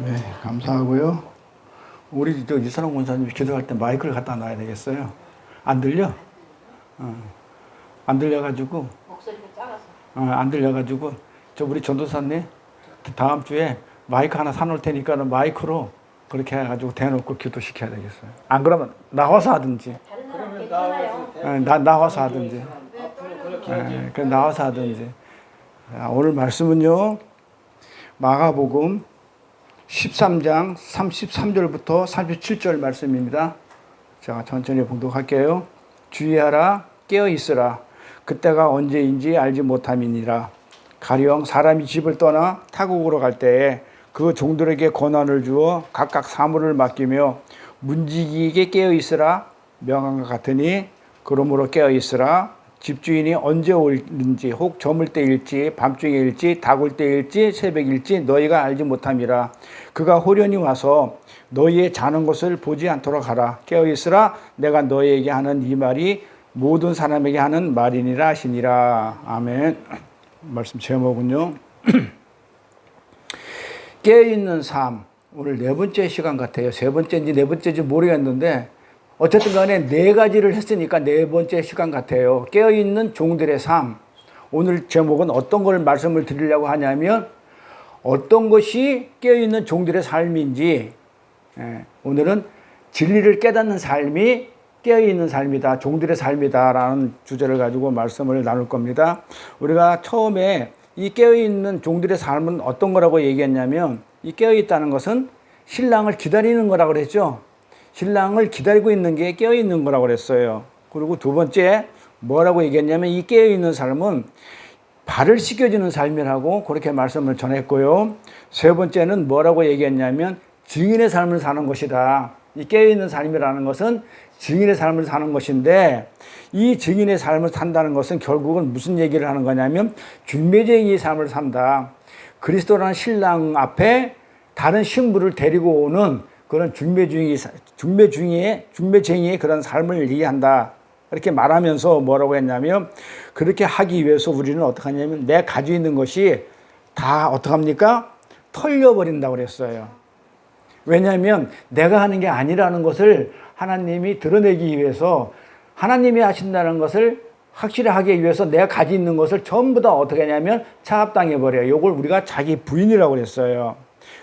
네, 감사하고요. 우리 이선홍 권사님 기도할 때 마이크를 갖다 놔야 되겠어요. 안 들려? 안 들려가지고. 목소리가 작아서. 안 들려가지고 저 우리 전도사님 다음 주에 마이크 하나 사놓을 테니까는 마이크로 그렇게 해가지고 대놓고 기도시켜야 되겠어요. 안 그러면 나와서 하든지. 다른 사람 괜찮아요. 나와서 하든지. 그래 나와서 하든지. 오늘 말씀은요. 마가복음 13장 33절부터 37절 말씀입니다. 제가 천천히 봉독할게요. 주의하라 깨어 있으라 그때가 언제인지 알지 못함이니라. 가령 사람이 집을 떠나 타국으로 갈 때에 그 종들에게 권한을 주어 각각 사물을 맡기며 문지기에게 깨어 있으라 명한 것 같으니 그러므로 깨어 있으라. 집주인이 언제 올는지 혹 저물 때일지 밤중에일지 닭올 때일지 새벽일지 너희가 알지 못함이라. 그가 호련히 와서 너희의 자는 것을 보지 않도록 하라. 깨어 있으라. 내가 너희에게 하는 이 말이 모든 사람에게 하는 말이니라 하시니라. 아멘. 말씀 제목은요. 깨어있는 삶. 오늘 네 번째 시간 같아요. 세 번째인지 네 번째인지 모르겠는데 어쨌든 간에 네 가지를 했으니까 네 번째 시간 같아요. 깨어있는 종들의 삶. 오늘 제목은 어떤 걸 말씀을 드리려고 하냐면 어떤 것이 깨어있는 종들의 삶인지, 오늘은 진리를 깨닫는 삶이 깨어있는 삶이다. 종들의 삶이다라는 주제를 가지고 말씀을 나눌 겁니다. 우리가 처음에 이 깨어있는 종들의 삶은 어떤 거라고 얘기했냐면 이 깨어있다는 것은 신랑을 기다리는 거라고 그랬죠. 신랑을 기다리고 있는 게 깨어있는 거라고 그랬어요. 그리고 두 번째 뭐라고 얘기했냐면 이 깨어있는 삶은 발을 씻겨주는 삶이라고 그렇게 말씀을 전했고요. 세 번째는 뭐라고 얘기했냐면 증인의 삶을 사는 것이다. 이 깨어있는 삶이라는 것은 증인의 삶을 사는 것인데 이 증인의 삶을 산다는 것은 결국은 무슨 얘기를 하는 거냐면 중매쟁이의 삶을 산다. 그리스도라는 신랑 앞에 다른 신부를 데리고 오는 그런 중매쟁이의 그런 삶을 얘기한다. 이렇게 말하면서 뭐라고 했냐면 그렇게 하기 위해서 우리는 어떻게 하냐면 내 가지고 있는 것이 다 어떡합니까? 털려버린다고 그랬어요. 왜냐하면 내가 하는 게 아니라는 것을 하나님이 드러내기 위해서 하나님이 하신다는 것을 확실히 하기 위해서 내가 가지고 있는 것을 전부 다 어떻게 하냐면 차압당해 버려요. 이걸 우리가 자기 부인이라고 그랬어요.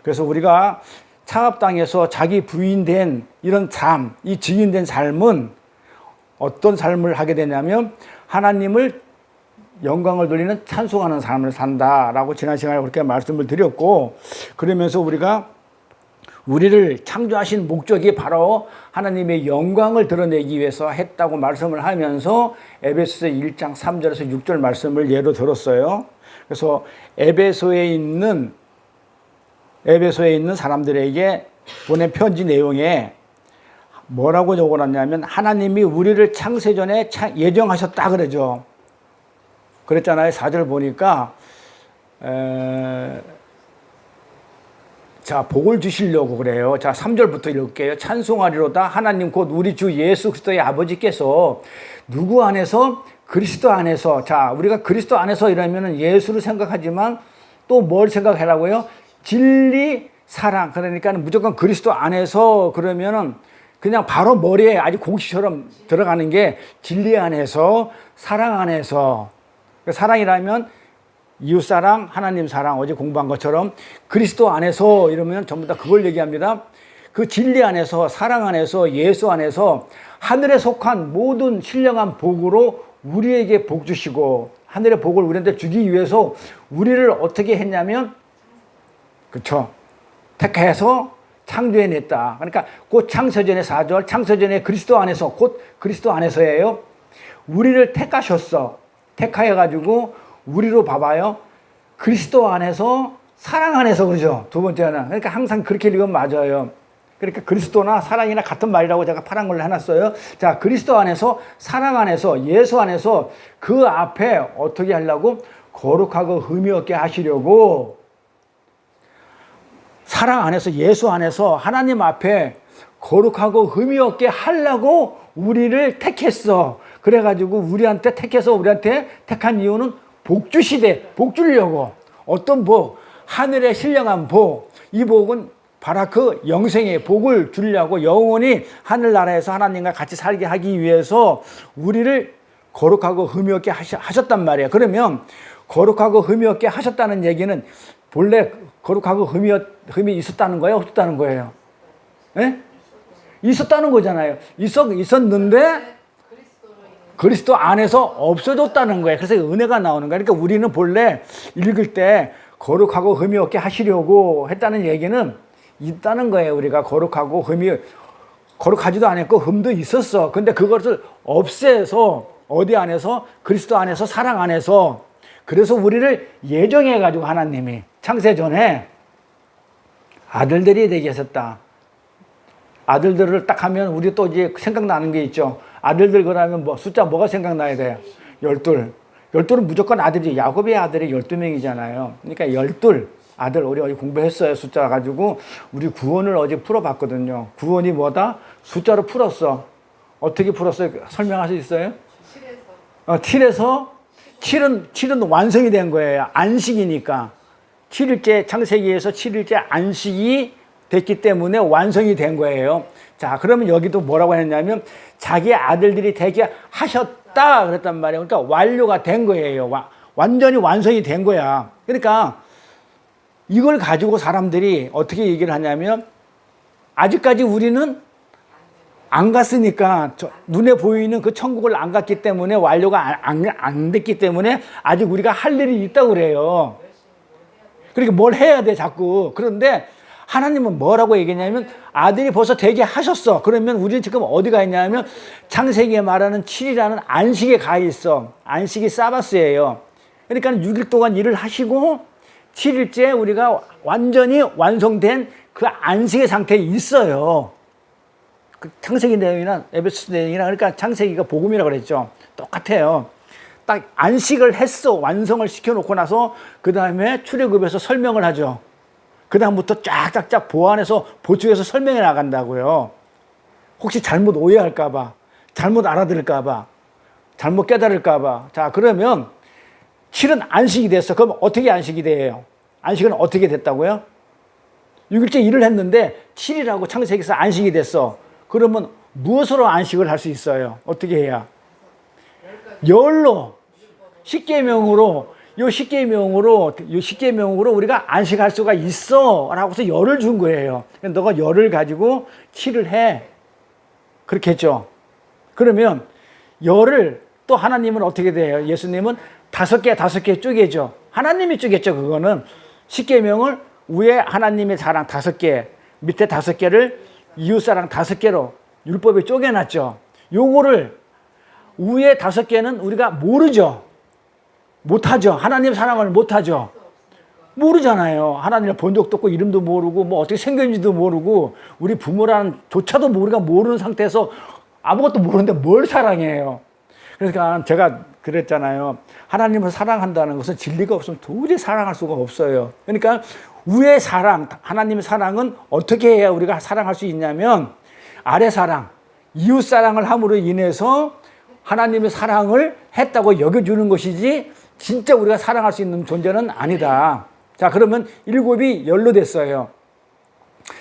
그래서 우리가 차압당해서 자기 부인된 이런 삶, 이 증인된 삶은 어떤 삶을 하게 되냐면 하나님을 영광을 돌리는 찬송하는 삶을 산다라고 지난 시간에 그렇게 말씀을 드렸고 그러면서 우리를 창조하신 목적이 바로 하나님의 영광을 드러내기 위해서 했다고 말씀을 하면서 에베소서 1장 3절에서 6절 말씀을 예로 들었어요. 그래서 에베소에 있는 사람들에게 보낸 편지 내용에 뭐라고 적어놨냐면 하나님이 우리를 창세전에 예정하셨다 그러죠. 그랬잖아요. 4절 보니까 자 복을 주시려고 그래요. 자 3절부터 읽을게요. 찬송하리로다 하나님 곧 우리 주 예수 그리스도의 아버지께서 누구 안에서 그리스도 안에서 자 우리가 그리스도 안에서 이러면은 예수를 생각하지만 또 뭘 생각하라고요? 진리, 사랑. 그러니까 무조건 그리스도 안에서 그러면은 그냥 바로 머리에 아주 공식처럼 들어가는 게 진리 안에서, 사랑 안에서. 사랑이라면 이웃사랑, 하나님 사랑, 어제 공부한 것처럼 그리스도 안에서 이러면 전부 다 그걸 얘기합니다. 그 진리 안에서, 사랑 안에서, 예수 안에서 하늘에 속한 모든 신령한 복으로 우리에게 복 주시고 하늘의 복을 우리한테 주기 위해서 우리를 어떻게 했냐면 그렇죠. 택해서 창조해냈다. 그러니까 곧 창세전의 4절, 창세전의 그리스도 안에서, 곧 그리스도 안에서예요. 우리를 택하셨어. 택하여가지고 우리로 봐봐요. 그리스도 안에서, 사랑 안에서 그러죠. 두 번째는. 그러니까 항상 그렇게 읽으면 맞아요. 그러니까 그리스도나 사랑이나 같은 말이라고 제가 파란 걸로 해놨어요. 자, 그리스도 안에서, 사랑 안에서, 예수 안에서 그 앞에 어떻게 하려고? 거룩하고 흠이 없게 하시려고 사랑 안에서 예수 안에서 하나님 앞에 거룩하고 흠이 없게 하려고 우리를 택했어. 그래가지고 우리한테 택해서 우리한테 택한 이유는 복 주시되 복 주려고 어떤 복? 하늘의 신령한 복. 이 복은 바라크 영생의 복을 주려고 영원히 하늘나라에서 하나님과 같이 살게 하기 위해서 우리를 거룩하고 흠이 없게 하셨단 말이에요. 그러면 거룩하고 흠이 없게 하셨다는 얘기는 본래 거룩하고 흠이 있었다는 거예요? 없었다는 거예요? 예? 있었다는 거잖아요. 있었는데 그리스도 안에서 없어졌다는 거예요. 그래서 은혜가 나오는 거예요. 그러니까 우리는 본래 읽을 때 거룩하고 흠이 없게 하시려고 했다는 얘기는 있다는 거예요. 우리가 거룩하고 거룩하지도 않았고 흠도 있었어. 근데 그것을 없애서 어디 안에서? 그리스도 안에서, 사랑 안에서. 그래서 우리를 예정해가지고 하나님이 창세전에 아들들이 되게 하셨다. 아들들을 딱 하면 우리 또 이제 생각나는 게 있죠. 아들들 그러면 숫자 뭐가 생각나야 돼요? 12. 12는 무조건 아들이, 야곱의 아들이 12명이잖아요. 그러니까 12 아들, 우리 어제 공부했어요. 숫자 가지고. 우리 구원을 어제 풀어봤거든요. 구원이 뭐다? 숫자로 풀었어. 어떻게 풀었어요? 설명할 수 있어요? 7에서 7은 완성이 된 거예요. 안식이니까. 7일째, 창세기에서 7일째 안식이 됐기 때문에 완성이 된 거예요. 자, 그러면 여기도 뭐라고 했냐면 자기 아들들이 되게 하셨다 그랬단 말이에요. 그러니까 완료가 된 거예요. 완전히 완성이 된 거야. 그러니까 이걸 가지고 사람들이 어떻게 얘기를 하냐면 아직까지 우리는 안 갔으니까 눈에 보이는 그 천국을 안 갔기 때문에 완료가 안 됐기 때문에 아직 우리가 할 일이 있다고 그래요. 그러니까 뭘 해야 돼 자꾸. 그런데 하나님은 뭐라고 얘기했냐면 아들이 벌써 되게 하셨어. 그러면 우리는 지금 어디 가 있냐면 창세기에 말하는 7이라는 안식에 가 있어. 안식이 사바스예요. 그러니까 6일 동안 일을 하시고 7일째 우리가 완전히 완성된 그 안식의 상태에 있어요. 그 창세기 내용이나 에베소서 내용이나 그러니까 창세기가 복음이라고 그랬죠. 똑같아요. 딱 안식을 했어. 완성을 시켜놓고 나서 그 다음에 출애굽에서 설명을 하죠. 그 다음부터 쫙쫙쫙 보완해서 보충해서 설명해 나간다고요. 혹시 잘못 오해할까봐, 잘못 알아들을까봐, 잘못 깨달을까봐. 자, 그러면 7은 안식이 됐어. 그럼 어떻게 안식이 돼요? 안식은 어떻게 됐다고요? 6일째 일을 했는데 7이라고 창세기에서 안식이 됐어. 그러면 무엇으로 안식을 할 수 있어요? 어떻게 해야? 열로, 십계명으로, 요 십계명으로 우리가 안식할 수가 있어. 라고서 열을 준 거예요. 너가 열을 가지고 7을 해. 그렇게 했죠. 그러면 열을 또 하나님은 어떻게 돼요? 예수님은 5개 쪼개죠. 하나님이 쪼갰죠. 그거는 십계명을 위에 하나님의 사랑 5개, 밑에 5개를 이웃사랑 5개로 율법에 쪼개놨죠. 요거를 위에 5개는 우리가 모르죠. 못하죠. 하나님 사랑을 못하죠. 모르잖아요. 하나님을 본 적도 없고 이름도 모르고 뭐 어떻게 생겼는지도 모르고 우리 부모라는 조차도 우리가 모르는 상태에서 아무것도 모르는데 뭘 사랑해요. 그러니까 제가 그랬잖아요. 하나님을 사랑한다는 것은 진리가 없으면 도저히 사랑할 수가 없어요. 그러니까 위의 사랑, 하나님의 사랑은 어떻게 해야 우리가 사랑할 수 있냐면 아래 사랑, 이웃 사랑을 함으로 인해서 하나님의 사랑을 했다고 여겨주는 것이지 진짜 우리가 사랑할 수 있는 존재는 아니다. 자, 그러면 7이 열로 됐어요.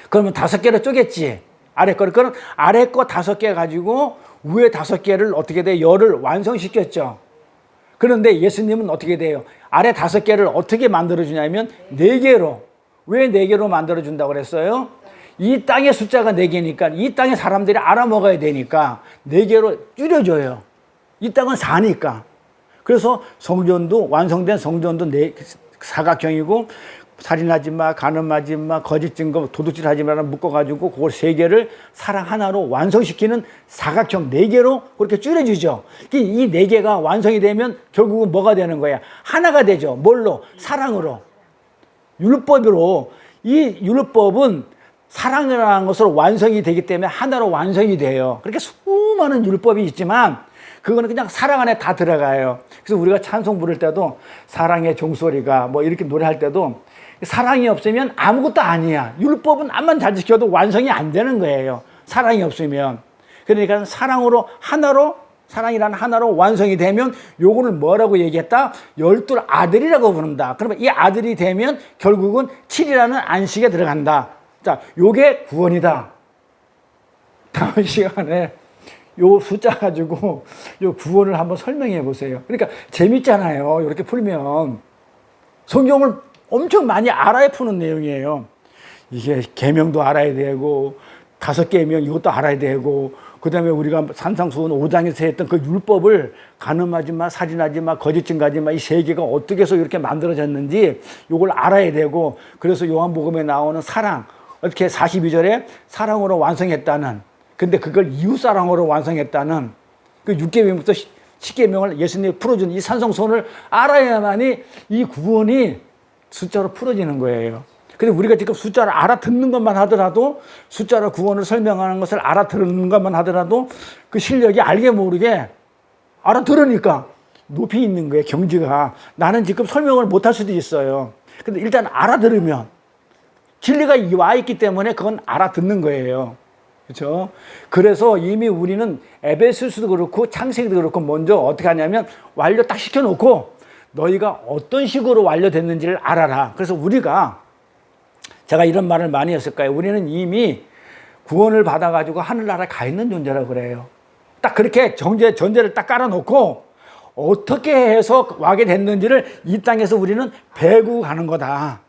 그러면 5개로 쪼갰지. 아래 거를. 그럼 아래 거 5개 가지고 위에 5개를 어떻게 돼? 열을 완성시켰죠. 그런데 예수님은 어떻게 돼요? 아래 5개를 어떻게 만들어주냐면 4개로. 왜 4개로 만들어준다고 그랬어요? 이 땅의 숫자가 4개니까 이 땅의 사람들이 알아먹어야 되니까 4개로 줄여줘요. 이 땅은 4니까. 그래서 성전도 완성된 성전도 사각형이고 살인하지 마, 간음하지 마, 거짓 증거, 도둑질하지 마라 묶어가지고 그걸 3개를 사랑 하나로 완성시키는 사각형 4개로 그렇게 줄여주죠. 이 4개가 완성이 되면 결국은 뭐가 되는 거야? 하나가 되죠. 뭘로? 사랑으로. 율법으로. 이 율법은 사랑이라는 것으로 완성이 되기 때문에 하나로 완성이 돼요. 그렇게 수많은 율법이 있지만 그거는 그냥 사랑 안에 다 들어가요. 그래서 우리가 찬송 부를 때도 사랑의 종소리가 뭐 이렇게 노래할 때도 사랑이 없으면 아무것도 아니야. 율법은 암만 잘 지켜도 완성이 안 되는 거예요. 사랑이 없으면. 그러니까 사랑으로 하나로 사랑이라는 하나로 완성이 되면 요거를 뭐라고 얘기했다? 12 아들이라고 부른다. 그러면 이 아들이 되면 결국은 7이라는 안식에 들어간다. 자, 요게 구원이다. 다음 시간에 요 숫자 가지고 요 구원을 한번 설명해 보세요. 그러니까 재밌잖아요. 이렇게 풀면. 성경을 엄청 많이 알아야 푸는 내용이에요. 이게 계명도 알아야 되고 5계명 이것도 알아야 되고 그다음에 우리가 산상수훈 5장에서 했던 그 율법을 간음하지 마, 살인하지 마, 거짓 증거하지 마, 이 3개가 어떻게 해서 이렇게 만들어졌는지 이걸 알아야 되고, 그래서 요한복음에 나오는 사랑, 어떻게 42절에 사랑으로 완성했다는, 근데 그걸 이웃사랑으로 완성했다는 그 6계명부터 10계명을 예수님이 풀어준 이 산상수훈을 알아야만이 이 구원이 숫자로 풀어지는 거예요. 근데 우리가 지금 숫자를 알아듣는 것만 하더라도, 숫자로 구원을 설명하는 것을 알아듣는 것만 하더라도 그 실력이 알게 모르게 알아들으니까 높이 있는 거예요, 경지가. 나는 지금 설명을 못할 수도 있어요. 근데 일단 알아들으면 진리가 와 있기 때문에 그건 알아듣는 거예요. 그렇죠? 그래서 이미 우리는 에베소서도 그렇고 창세기도 그렇고 먼저 어떻게 하냐면 완료 딱 시켜놓고 너희가 어떤 식으로 완료됐는지를 알아라. 그래서 우리가, 제가 이런 말을 많이 했을 거예요. 우리는 이미 구원을 받아가지고 하늘나라에 가 있는 존재라고 그래요. 딱 그렇게 전제를 딱 깔아놓고 어떻게 해서 와게 됐는지를 이 땅에서 우리는 배우고 가는 거다.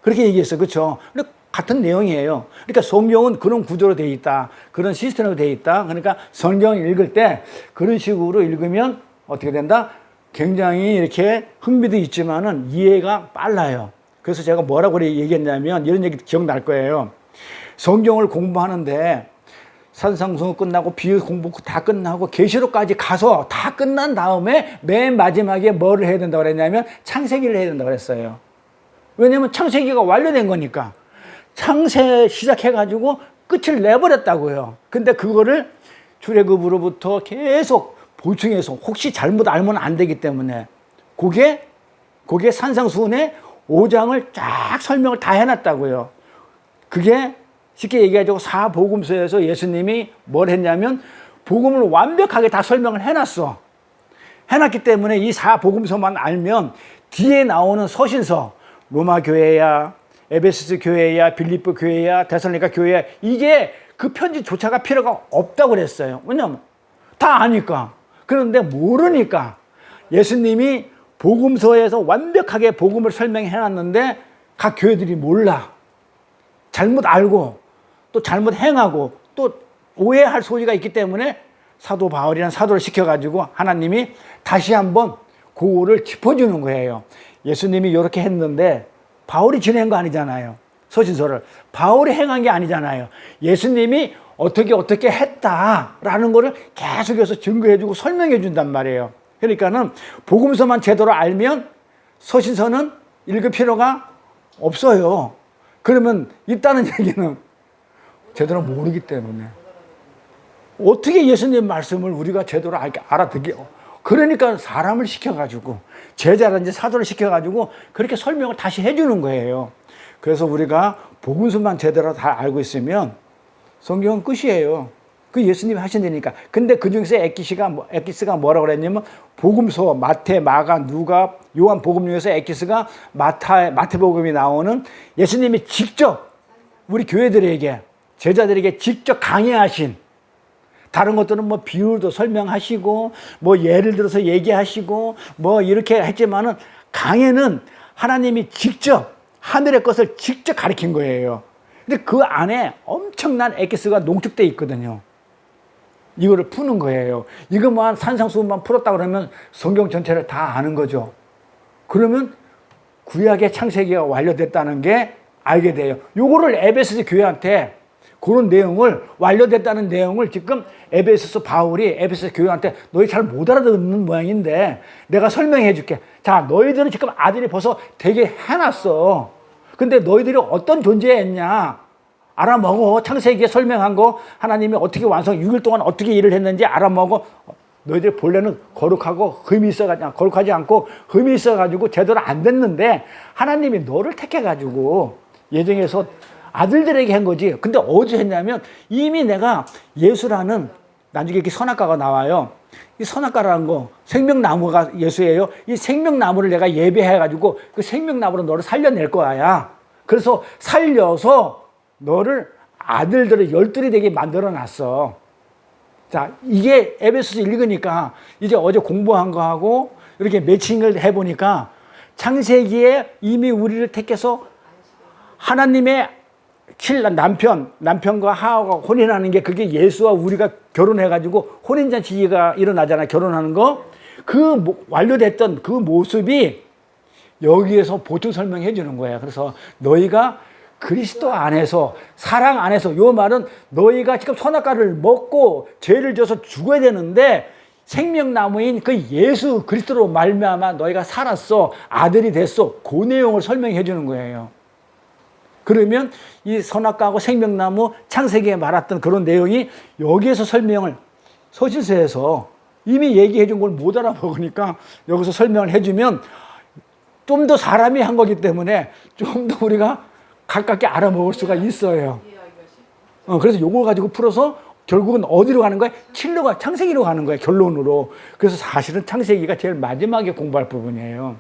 그렇게 얘기했어요. 그렇죠? 근데 같은 내용이에요. 그러니까 성경은 그런 구조로 되어 있다. 그런 시스템으로 되어 있다. 그러니까 성경을 읽을 때 그런 식으로 읽으면 어떻게 된다? 굉장히 이렇게 흥미도 있지만은 이해가 빨라요. 그래서 제가 뭐라고 얘기했냐면 이런 얘기 기억날 거예요. 성경을 공부하는데 산상수훈 끝나고 비유 공부 다 끝나고 계시록까지 가서 다 끝난 다음에 맨 마지막에 뭐를 해야 된다고 그랬냐면 창세기를 해야 된다고 그랬어요. 왜냐면 창세기가 완료된 거니까. 창세 시작해가지고 끝을 내버렸다고요. 근데 그거를 출애굽으로부터 계속 보충해서 혹시 잘못 알면 안 되기 때문에 그게 산상수훈의 5장을 쫙 설명을 다 해놨다고요. 그게 쉽게 얘기하자고 사복음서에서 예수님이 뭘 했냐면 복음을 완벽하게 다 설명을 해놨어. 해놨기 때문에 이 사복음서만 알면 뒤에 나오는 서신서, 로마 교회야, 에베소서 교회야, 빌립보 교회야, 데살로니가 교회야, 이게 그 편지조차가 필요가 없다고 그랬어요. 왜냐면 다 아니까. 그런데 모르니까 예수님이 복음서에서 완벽하게 복음을 설명해놨는데 각 교회들이 몰라. 잘못 알고 또 잘못 행하고 또 오해할 소지가 있기 때문에 사도 바울이라는 사도를 시켜가지고 하나님이 다시 한번 그거를 짚어주는 거예요. 예수님이 이렇게 했는데 바울이 지낸 거 아니잖아요. 서신서를. 바울이 행한 게 아니잖아요. 예수님이 어떻게 했다라는 거를 계속해서 증거해주고 설명해준단 말이에요. 그러니까는 복음서만 제대로 알면 서신서는 읽을 필요가 없어요. 그러면 있다는 얘기는 제대로 모르기 때문에. 어떻게 예수님 말씀을 우리가 제대로 알아듣게요? 그러니까 사람을 시켜가지고 제자라든지 사도를 시켜가지고 그렇게 설명을 다시 해주는 거예요. 그래서 우리가 복음서만 제대로 다 알고 있으면 성경은 끝이에요. 그 예수님이 하신다니까. 근데 그 중에서 엑기스가 뭐라고 그랬냐면 복음서, 마태, 마가, 누가, 요한 복음 중에서 엑기스가 마태복음이 나오는 예수님이 직접 우리 교회들에게, 제자들에게 직접 강해하신, 다른 것들은 뭐 비율도 설명하시고 뭐 예를 들어서 얘기하시고 뭐 이렇게 했지만은 강해는 하나님이 직접 하늘의 것을 직접 가르친 거예요. 근데 그 안에 엄청난 엑기스가 농축되어 있거든요. 이거를 푸는 거예요. 이것만 산상수훈만 풀었다 그러면 성경 전체를 다 아는 거죠. 그러면 구약의 창세기가 완료됐다는 게 알게 돼요. 요거를 에베소서 교회한테 그런 내용을, 완료됐다는 내용을 지금 에베소서 바울이 에베소서 교회한테 너희 잘 못 알아듣는 모양인데 내가 설명해 줄게. 자, 너희들은 지금 아들이 벌써 되게 해놨어. 근데 너희들이 어떤 존재였냐 알아먹어. 창세기에 설명한 거 하나님이 어떻게 6일 동안 어떻게 일을 했는지 알아먹어. 너희들이 본래는 거룩하고 흠이 있어가지고, 거룩하지 않고 흠이 있어가지고 제대로 안 됐는데 하나님이 너를 택해가지고 예정에서 아들들에게 한 거지. 근데 어디서 했냐면 이미 내가 예수라는, 나중에 이렇게 선악과가 나와요. 이 선악과라는 거, 생명나무가 예수예요. 이 생명나무를 내가 예배해가지고 그 생명나무로 너를 살려낼 거야. 그래서 살려서 너를 아들들의 열둘이 되게 만들어 놨어. 자, 이게 에베소서 읽으니까 이제 어제 공부한 거하고 이렇게 매칭을 해보니까 창세기에 이미 우리를 택해서 하나님의 남편과 하와가 혼인하는 게 그게 예수와 우리가 결혼해가지고 혼인잔치가 일어나잖아. 결혼하는 거. 완료됐던 그 모습이 여기에서 보충 설명해 주는 거예요. 그래서 너희가 그리스도 안에서, 사랑 안에서, 요 말은 너희가 지금 선악과를 먹고 죄를 져서 죽어야 되는데 생명나무인 그 예수 그리스도로 말미암아 너희가 살았어, 아들이 됐어, 그 내용을 설명해 주는 거예요. 그러면 이 선악과하고 생명나무 창세기에 말했던 그런 내용이 여기에서 설명을 서신서에서 이미 얘기해 준 걸 못 알아먹으니까 여기서 설명을 해주면 좀 더 사람이 한 거기 때문에 좀 더 우리가 가깝게 알아먹을 수가 있어요. 그래서 요걸 가지고 풀어서 결국은 어디로 가는 거야? 창세기로 가는 거야, 결론으로. 그래서 사실은 창세기가 제일 마지막에 공부할 부분이에요.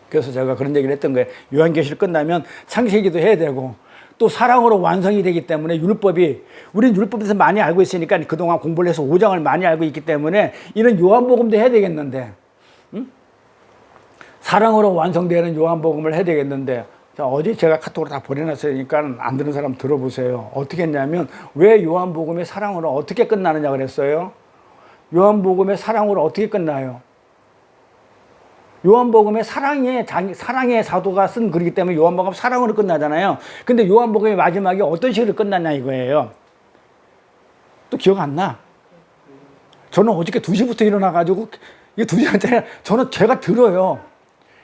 그래서 제가 그런 얘기를 했던 거예요. 요한계시를 끝나면 창세기도 해야 되고 또 사랑으로 완성이 되기 때문에 우리는 율법에서 많이 알고 있으니까 그동안 공부를 해서 5장을 많이 알고 있기 때문에 이런 요한복음도 해야 되겠는데, 응? 사랑으로 완성되는 요한복음을 해야 되겠는데, 자, 어제 제가 카톡으로 다 보내놨으니까 안 듣는 사람 들어보세요. 어떻게 했냐면 왜 요한복음의 사랑으로 어떻게 끝나느냐 그랬어요. 요한복음의 사랑으로 어떻게 끝나요? 요한복음의 사랑의 사도가 쓴 글이기 때문에 요한복음 사랑으로 끝나잖아요. 근데 요한복음의 마지막에 어떤 식으로 끝났냐 이거예요. 또 기억 안 나? 저는 어저께 2시부터 일어나가지고 이게 2시간짜리 저는 제가 들어요.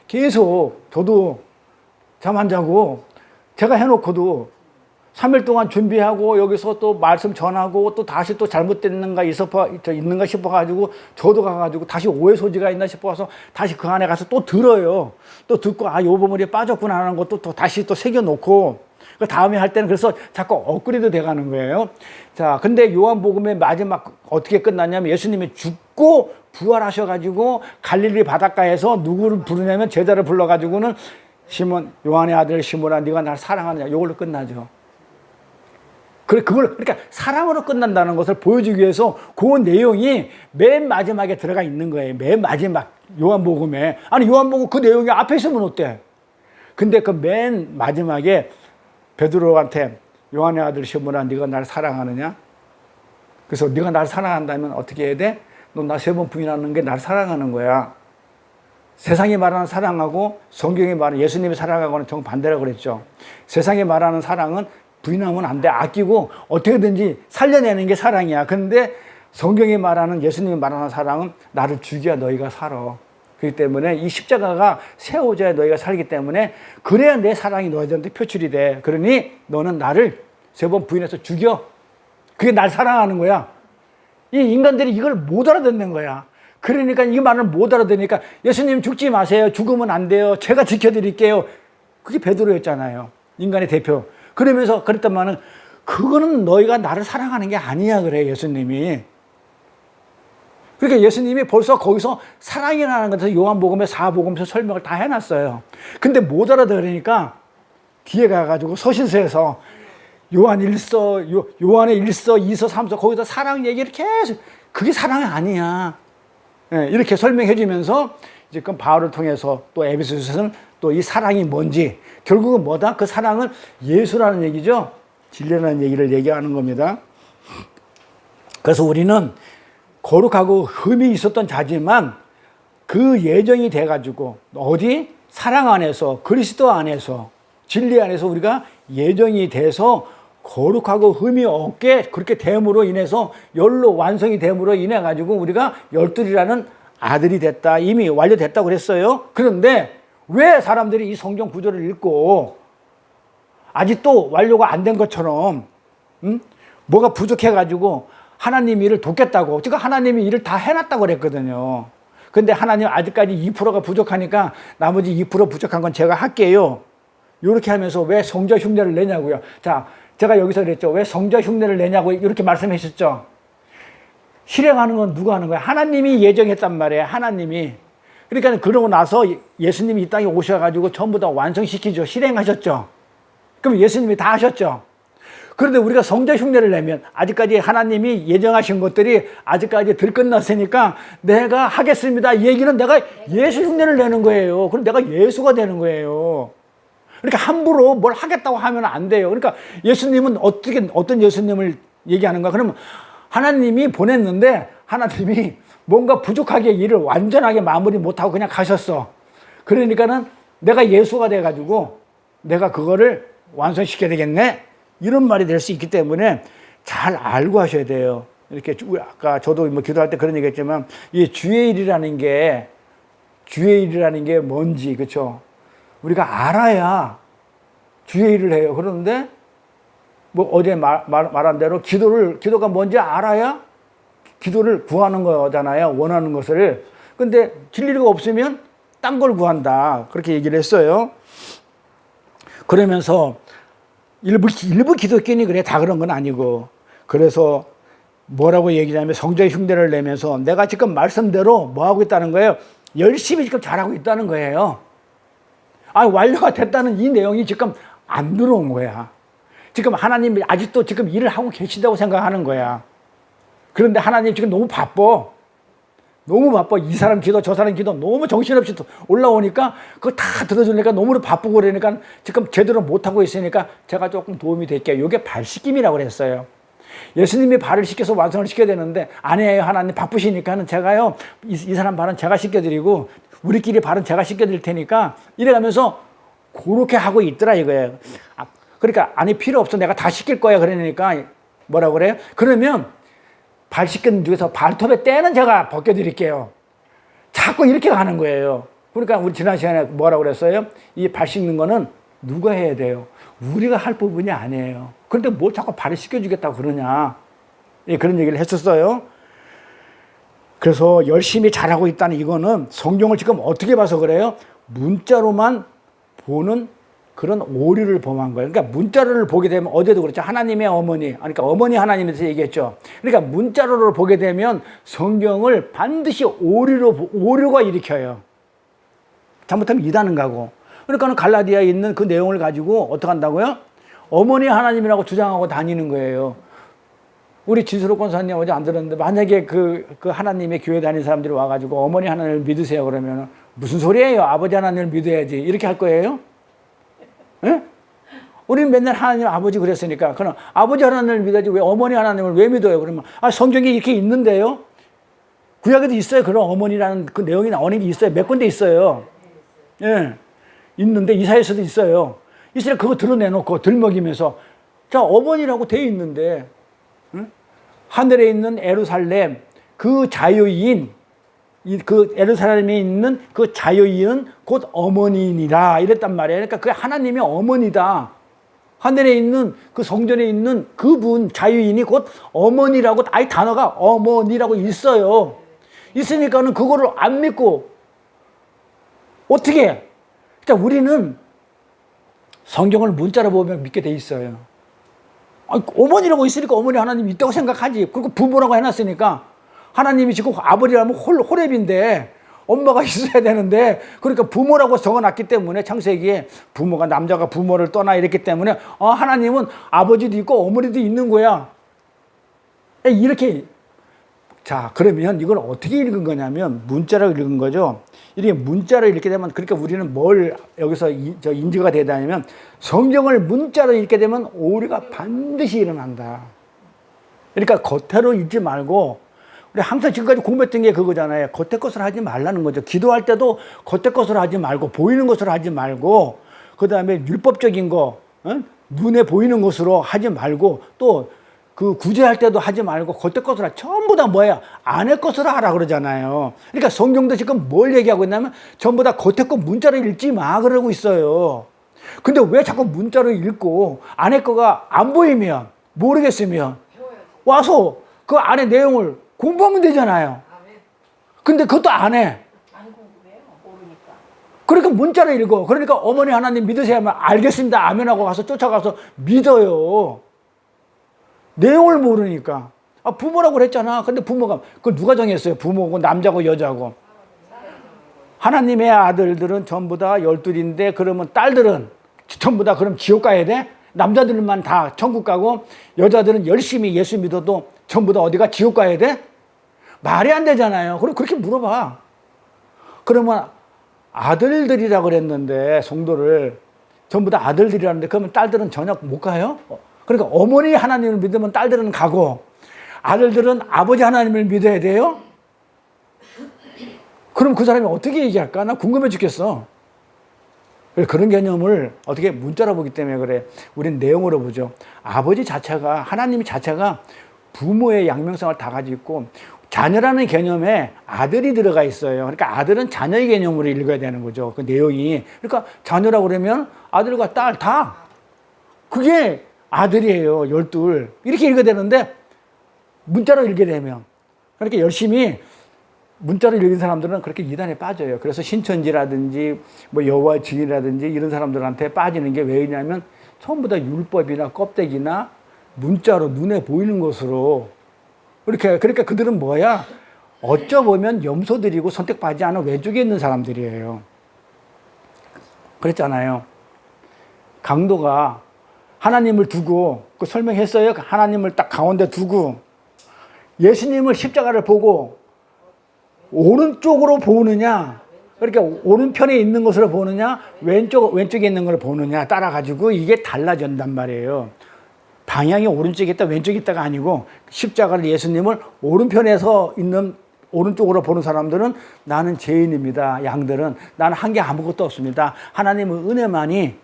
계속 저도 잠 안 자고 제가 해놓고도 3일 동안 준비하고 여기서 또 말씀 전하고 또 다시 또 잘못됐는가 있는가 싶어가지고 저도 가가지고 다시 오해 소지가 있나 싶어서 다시 그 안에 가서 또 들어요. 또 듣고 요 부분이 빠졌구나 하는 것도 또 다시 또 새겨놓고 그 다음에 할 때는 그래서 자꾸 업그레이드 돼가는 거예요. 자, 근데 요한복음의 마지막 어떻게 끝났냐면 예수님이 죽고 부활하셔가지고 갈릴리 바닷가에서 누구를 부르냐면 제자를 불러가지고는 시몬, 요한의 아들 시몬아, 네가 날 사랑하느냐, 이걸로 끝나죠. 그러니까 사랑으로 끝난다는 것을 보여주기 위해서 그 내용이 맨 마지막에 들어가 있는 거예요. 맨 마지막 요한복음에. 아니 요한복음 그 내용이 앞에 있으면 어때? 근데 그 맨 마지막에 베드로한테 요한의 아들 시몬아, 네가 날 사랑하느냐? 그래서 네가 날 사랑한다면 어떻게 해야 돼? 너 나 3번 부인하는 게 날 사랑하는 거야. 세상이 말하는 사랑하고 성경이 말하는 예수님이 사랑하고는 정반대라고 그랬죠. 세상이 말하는 사랑은 부인하면 안 돼. 아끼고 어떻게든지 살려내는 게 사랑이야. 그런데 성경이 말하는 예수님이 말하는 사랑은 나를 죽여야 너희가 살아. 그렇기 때문에 이 십자가가 세워져야 너희가 살기 때문에 그래야 내 사랑이 너희들한테 표출이 돼. 그러니 너는 나를 3번 부인해서 죽여. 그게 날 사랑하는 거야. 이 인간들이 이걸 못 알아듣는 거야. 그러니까 이 말을 못 알아듣으니까 예수님 죽지 마세요. 죽으면 안 돼요. 제가 지켜드릴게요. 그게 베드로였잖아요. 인간의 대표. 그러면서 그랬더만은 그거는 너희가 나를 사랑하는 게 아니야 그래 예수님이. 그러니까 예수님이 벌써 거기서 사랑이라는 것을 요한복음의 4복음에서 설명을 다 해놨어요. 근데 못 알아들으니까 뒤에 가가지고 서신서에서 요한의 1서, 2서, 3서 거기다 사랑 얘기를 계속 그게 사랑이 아니야. 이렇게 설명해 주면서 지금 바울을 통해서 또 에베소서는 또 이 사랑이 뭔지 결국은 뭐다? 그 사랑은 예수라는 얘기죠. 진리라는 얘기를 얘기하는 겁니다. 그래서 우리는 거룩하고 흠이 있었던 자지만 그 예정이 돼가지고 어디? 사랑 안에서 그리스도 안에서 진리 안에서 우리가 예정이 돼서 거룩하고 흠이 없게 그렇게 됨으로 인해서 열로 완성이 됨으로 인해 가지고 우리가 열둘이라는 아들이 됐다. 이미 완료됐다고 그랬어요. 그런데 왜 사람들이 이 성경 구절을 읽고 아직도 완료가 안 된 것처럼 뭐가 부족해 가지고 하나님 일을 돕겠다고 지금 하나님이 일을 다 해놨다고 그랬거든요. 근데 하나님 아직까지 2%가 부족하니까 나머지 2% 부족한 건 제가 할게요. 이렇게 하면서 왜 성자 흉내를 내냐고요. 자, 제가 여기서 그랬죠. 왜 성자 흉내를 내냐고 이렇게 말씀하셨죠. 실행하는 건 누가 하는 거야? 하나님이 예정했단 말이에요. 하나님이. 그러니까 그러고 나서 예수님이 이 땅에 오셔가지고 전부 다 완성시키죠. 실행하셨죠. 그럼 예수님이 다 하셨죠. 그런데 우리가 성자 흉내를 내면 아직까지 하나님이 예정하신 것들이 아직까지 들끝났으니까 내가 하겠습니다. 이 얘기는 내가 예수 흉내를 내는 거예요. 그럼 내가 예수가 되는 거예요. 그러니까 함부로 뭘 하겠다고 하면 안 돼요. 그러니까 예수님은 어떤 예수님을 얘기하는가? 그러면 하나님이 보냈는데 하나님이 뭔가 부족하게 일을 완전하게 마무리 못하고 그냥 가셨어. 그러니까는 내가 예수가 돼가지고 내가 그거를 완성시켜야 되겠네. 이런 말이 될 수 있기 때문에 잘 알고 하셔야 돼요. 이렇게 아까 저도 뭐 기도할 때 그런 얘기했지만 이 주의 일이라는 게 뭔지 그렇죠? 우리가 알아야 주의 일을 해요. 그런데 뭐 어제 말한 대로 기도가 뭔지 알아야 기도를 구하는 거잖아요. 원하는 것을. 근데 진리가 없으면 딴 걸 구한다. 그렇게 얘기를 했어요. 그러면서 일부 기독교인이 그래. 다 그런 건 아니고. 그래서 뭐라고 얘기하냐면 성자의 흉내를 내면서 내가 지금 말씀대로 뭐 하고 있다는 거예요? 열심히 지금 잘하고 있다는 거예요. 완료가 됐다는 이 내용이 지금 안 들어온 거야. 지금 하나님이 아직도 지금 일을 하고 계신다고 생각하는 거야. 그런데 하나님 지금 너무 바빠. 이 사람 기도 저 사람 기도 너무 정신없이 올라오니까 그거 다 들어주니까 너무 바쁘고 그러니까 지금 제대로 못하고 있으니까 제가 조금 도움이 될게요. 이게 발씻김이라고 그랬어요. 예수님이 발을 씻겨서 완성을 시켜야 되는데 아니에요. 하나님 바쁘시니까는 제가요 이 사람 발은 제가 씻겨드리고 우리끼리 발은 제가 씻겨드릴 테니까 이래가면서 그렇게 하고 있더라 이거예요. 그러니까 아니 필요 없어 내가 다 씻길 거야 그러니까 뭐라고 그래요? 그러면 발 씻긴 중에서 발톱의 때는 제가 벗겨드릴게요. 자꾸 이렇게 가는 거예요. 그러니까 우리 지난 시간에 뭐라고 그랬어요? 이 발 씻는 거는 누가 해야 돼요? 우리가 할 부분이 아니에요. 그런데 뭘 자꾸 발을 씻겨주겠다고 그러냐. 그런 얘기를 했었어요. 그래서 열심히 잘하고 있다는 이거는 성경을 지금 어떻게 봐서 그래요? 문자로만 보는 그런 오류를 범한 거예요. 그러니까 문자로를 보게 되면 어제도 그렇죠. 하나님의 어머니, 그러니까 어머니 하나님에서 얘기했죠. 그러니까 문자로를 보게 되면 성경을 반드시 오류가 일으켜요. 잘못하면 이단은 가고. 그러니까 갈라디아에 있는 그 내용을 가지고 어떻게 한다고요? 어머니 하나님이라고 주장하고 다니는 거예요. 우리 진수로 권사님 어제 안 들었는데 만약에 그 하나님의 교회 다니는 사람들이 와가지고 어머니 하나님을 믿으세요 그러면 무슨 소리예요? 아버지 하나님을 믿어야지 이렇게 할 거예요? 예? 우리는 맨날 하나님 아버지 그랬으니까 그럼 아버지 하나님을 믿어야지 왜 어머니 하나님을 왜 믿어요? 그러면 성경에 이렇게 있는데요. 구약에도 있어요. 그런 어머니라는 그 내용이 나오는 게 있어요. 몇 군데 있어요. 예, 있는데 이사야서도 있어요. 이스라엘 그거 드러내놓고 들먹이면서 자 어머니라고 돼 있는데 응? 하늘에 있는 예루살렘 그 자유인 그 예루살렘에 있는 그 자유인은 곧 어머니이니라 이랬단 말이에요. 그러니까 그 하나님의 어머니다. 하늘에 있는 그 성전에 있는 그분 자유인이 곧 어머니라고 아예 단어가 어머니라고 있어요. 있으니까는 그거를 안 믿고 어떻게 해? 그러니까 우리는 성경을 문자로 보면 믿게 돼 있어요. 어머니라고 있으니까 어머니 하나님이 있다고 생각하지. 그리고 부모라고 해놨으니까 하나님이 지금 아버지라면 홀랩인데 엄마가 있어야 되는데 그러니까 부모라고 적어놨기 때문에 창세기에 부모가 남자가 부모를 떠나 이랬기 때문에 하나님은 아버지도 있고 어머니도 있는 거야. 이렇게 자 그러면 이걸 어떻게 읽은 거냐면 문자로 읽은 거죠. 이렇게 문자로 읽게 되면 그러니까 우리는 뭘 여기서 인지가 되다냐면 성경을 문자로 읽게 되면 오류가 반드시 일어난다. 그러니까 겉으로 읽지 말고 우리 항상 지금까지 공부했던 게 그거잖아요. 겉에 것을 하지 말라는 거죠. 기도할 때도 겉에 것을 하지 말고 보이는 것을 하지 말고 그 다음에 율법적인 거 눈에 보이는 것으로 하지 말고 또 그 구제할 때도 하지 말고 겉에 것을 하라. 전부 다 뭐야? 안에 것으로 하라 그러잖아요. 그러니까 성경도 지금 뭘 얘기하고 있냐면 전부 다 겉에 거 문자로 읽지 마 그러고 있어요. 근데 왜 자꾸 문자로 읽고 안에 거가 안 보이면 모르겠으면 와서 그 안에 내용을 공부하면 되잖아요. 근데 그것도 안 해. 안 궁금해요. 모르니까. 그러니까 문자로 읽어. 그러니까 어머니 하나님 믿으세요 하면 알겠습니다. 아멘하고 가서 쫓아가서 믿어요. 내용을 모르니까. 부모라고 그랬잖아. 근데 부모가 그걸 누가 정했어요? 부모고 남자고 여자고. 하나님의 아들들은 전부 다 12인데 그러면 딸들은 전부 다 그럼 지옥 가야 돼? 남자들만 다 천국 가고 여자들은 열심히 예수 믿어도 전부 다 어디가 지옥 가야 돼? 말이 안 되잖아요. 그럼 그렇게 물어봐. 그러면 아들들이라고 그랬는데 성도를 전부 다 아들들이라는데 그러면 딸들은 전혀 못 가요? 그러니까 어머니 하나님을 믿으면 딸들은 가고 아들들은 아버지 하나님을 믿어야 돼요? 그럼 그 사람이 어떻게 얘기할까? 나 궁금해 죽겠어. 그런 개념을 어떻게 문자로 보기 때문에 그래. 우린 내용으로 보죠. 아버지 자체가, 하나님 자체가 부모의 양명성을 다 가지고 있고 자녀라는 개념에 아들이 들어가 있어요. 그러니까 아들은 자녀의 개념으로 읽어야 되는 거죠. 그 내용이. 그러니까 자녀라고 그러면 아들과 딸 다. 그게 아들이에요. 12. 이렇게 읽어야 되는데 문자로 읽게 되면. 그러니까 열심히 문자로 읽은 사람들은 그렇게 이단에 빠져요. 그래서 신천지라든지 뭐 여호와 증인이라든지 이런 사람들한테 빠지는 게 왜냐면 전부 다 율법이나 껍데기나 문자로 눈에 보이는 것으로 이렇게. 그러니까 그들은 뭐야? 어쩌보면 염소들이고 선택받지 않은 왼쪽에 있는 사람들이에요. 그랬잖아요. 강도가 하나님을 두고 그 설명했어요. 하나님을 딱 가운데 두고 예수님을 십자가를 보고 오른쪽으로 보느냐, 그러니까 오른편에 있는 것으로 보느냐, 왼쪽에 있는 걸 보느냐 따라가지고 이게 달라진단 말이에요. 방향이 오른쪽에 있다, 왼쪽에 있다가 아니고 십자가를 예수님을 오른편에서 있는 오른쪽으로 보는 사람들은 나는 죄인입니다. 양들은 나는 한 게 아무것도 없습니다. 하나님의 은혜만이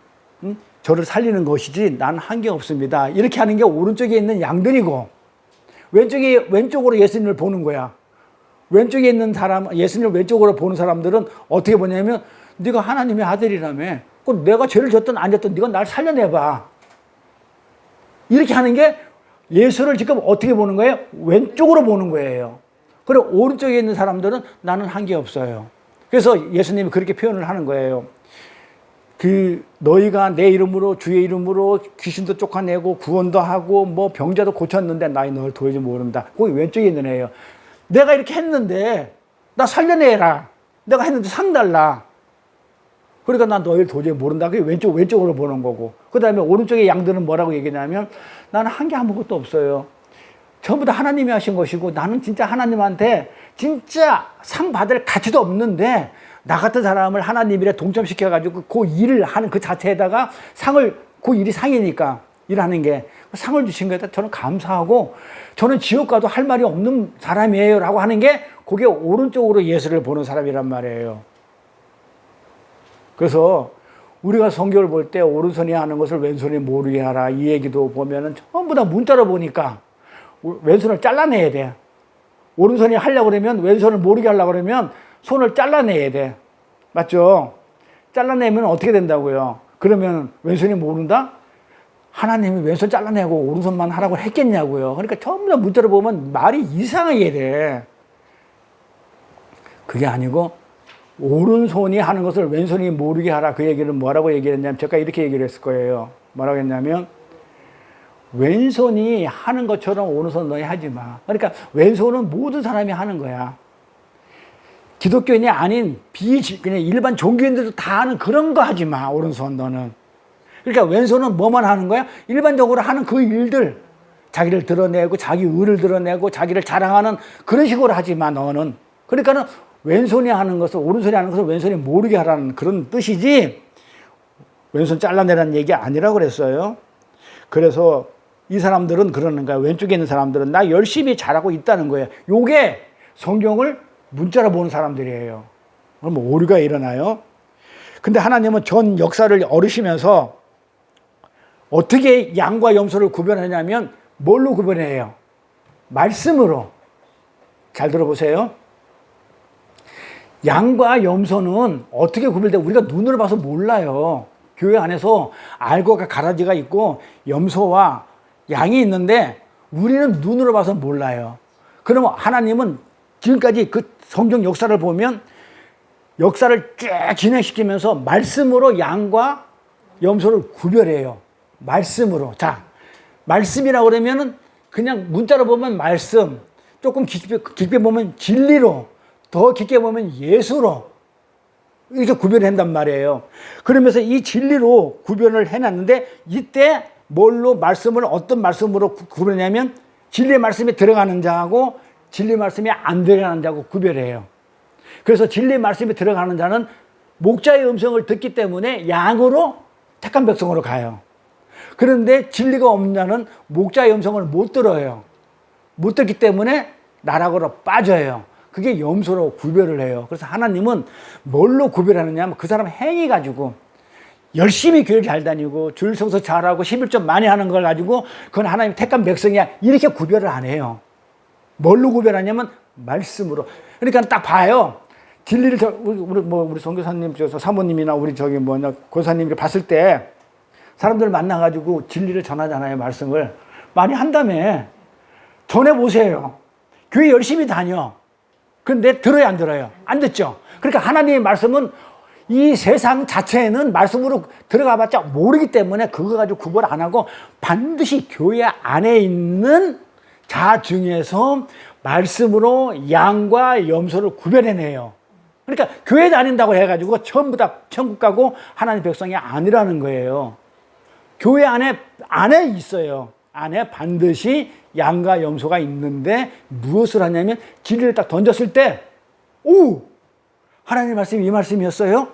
저를 살리는 것이지 나는 한 게 없습니다. 이렇게 하는 게 오른쪽에 있는 양들이고 왼쪽으로 예수님을 보는 거야. 왼쪽에 있는 사람, 예수님을 왼쪽으로 보는 사람들은 어떻게 보냐면 네가 하나님의 아들이라며. 그럼 내가 죄를 졌든 안 졌든 네가 날 살려내봐. 이렇게 하는 게 예수를 지금 어떻게 보는 거예요? 왼쪽으로 보는 거예요. 그리고 오른쪽에 있는 사람들은 나는 한 게 없어요. 그래서 예수님이 그렇게 표현을 하는 거예요. 너희가 내 이름으로 주의 이름으로 귀신도 쫓아내고 구원도 하고 뭐 병자도 고쳤는데 나이 너를 도저히 모른다. 거기 왼쪽에 있는 애예요. 내가 이렇게 했는데 나 살려내라. 내가 했는데 상 달라. 그러니까 난 너희를 도저히 모른다. 그게 왼쪽으로 보는 거고. 그 다음에 오른쪽에 양들은 뭐라고 얘기냐면 나는 한 게 아무것도 없어요. 전부 다 하나님이 하신 것이고 나는 진짜 하나님한테 진짜 상 받을 가치도 없는데 나 같은 사람을 하나님이랑 동참시켜가지고 그 일을 하는 그 자체에다가 그 일이 상이니까 일하는 게 상을 주신 거에다 저는 감사하고 저는 지옥 가도 할 말이 없는 사람이에요 라고 하는 게 그게 오른쪽으로 예수를 보는 사람이란 말이에요. 그래서 우리가 성경을 볼 때 오른손이 하는 것을 왼손이 모르게 하라 이 얘기도 보면은 전부 다 문자로 보니까 왼손을 잘라내야 돼. 오른손이 하려고 그러면 왼손을 모르게 하려고 그러면 손을 잘라내야 돼. 맞죠? 잘라내면 어떻게 된다고요? 그러면 왼손이 모른다? 하나님이 왼손 잘라내고 오른손만 하라고 했겠냐고요. 그러니까 전부 다 문자로 보면 말이 이상하게 돼. 그게 아니고 오른손이 하는 것을 왼손이 모르게 하라. 그 얘기를 뭐라고 얘기했냐면 제가 이렇게 얘기를 했을 거예요. 뭐라고 했냐면 왼손이 하는 것처럼 오른손 너희 하지 마. 그러니까 왼손은 모든 사람이 하는 거야. 기독교인이 아닌 그냥 일반 종교인들도 다 하는 그런 거 하지 마. 오른손 너는. 그러니까 왼손은 뭐만 하는 거야? 일반적으로 하는 그 일들. 자기를 드러내고 자기 의를 드러내고 자기를 자랑하는 그런 식으로 하지 마 너는. 그러니까는 왼손이 하는 것을 오른손이 하는 것을 왼손이 모르게 하라는 그런 뜻이지 왼손 잘라내라는 얘기 아니라고 그랬어요. 그래서 이 사람들은 그러는 거야. 왼쪽에 있는 사람들은 나 열심히 잘하고 있다는 거예요. 요게 성경을 문자로 보는 사람들이에요. 그럼 오류가 일어나요. 근데 하나님은 전 역사를 어르시면서 어떻게 양과 염소를 구별하냐면 뭘로 구별해요? 말씀으로. 잘 들어보세요. 양과 염소는 어떻게 구별돼? 우리가 눈으로 봐서 몰라요. 교회 안에서 알과 가라지가 있고 염소와 양이 있는데 우리는 눈으로 봐서 몰라요. 그러면 하나님은 지금까지 그 성경 역사를 보면 역사를 쭉 진행시키면서 말씀으로 양과 염소를 구별해요. 말씀으로. 자, 말씀이라고 그러면은 그냥 문자로 보면 말씀, 조금 깊게 보면 진리로, 더 깊게 보면 예수로 이렇게 구별을 한단 말이에요. 그러면서 이 진리로 구별을 해놨는데 이때 뭘로 말씀을 어떤 말씀으로 구별하냐면 진리의 말씀이 들어가는 자하고 진리의 말씀이 안 들어가는 자하고 구별해요. 그래서 진리의 말씀이 들어가는 자는 목자의 음성을 듣기 때문에 양으로 택한 백성으로 가요. 그런데 진리가 없는 자는 목자의 음성을 못 들어요. 못 듣기 때문에 나락으로 빠져요. 그게 염소로 구별을 해요. 그래서 하나님은 뭘로 구별하느냐 하면 그 사람 행위 가지고 열심히 교회 잘 다니고 주일 성서 잘하고 11조 많이 하는 걸 가지고 그건 하나님 택한 백성이야 이렇게 구별을 안 해요. 뭘로 구별하냐면 말씀으로. 그러니까 딱 봐요. 진리를 우리 선교사님, 사모님이나 우리 고사님이 봤을 때 사람들 만나가지고 진리를 전하잖아요. 말씀을 많이 한다며 전해보세요. 교회 열심히 다녀. 근데 들어요, 안 들어요? 안 듣죠. 그러니까 하나님의 말씀은 이 세상 자체에는 말씀으로 들어가봤자 모르기 때문에 그거 가지고 구별 안 하고 반드시 교회 안에 있는 자 중에서 말씀으로 양과 염소를 구별해내요. 그러니까 교회 다닌다고 해가지고 전부 다 천국 가고 하나님 백성이 아니라는 거예요. 교회 안에 있어요. 안에 반드시 양과 염소가 있는데 무엇을 하냐면 진리를 딱 던졌을 때, 오! 하나님의 말씀이 이 말씀이었어요?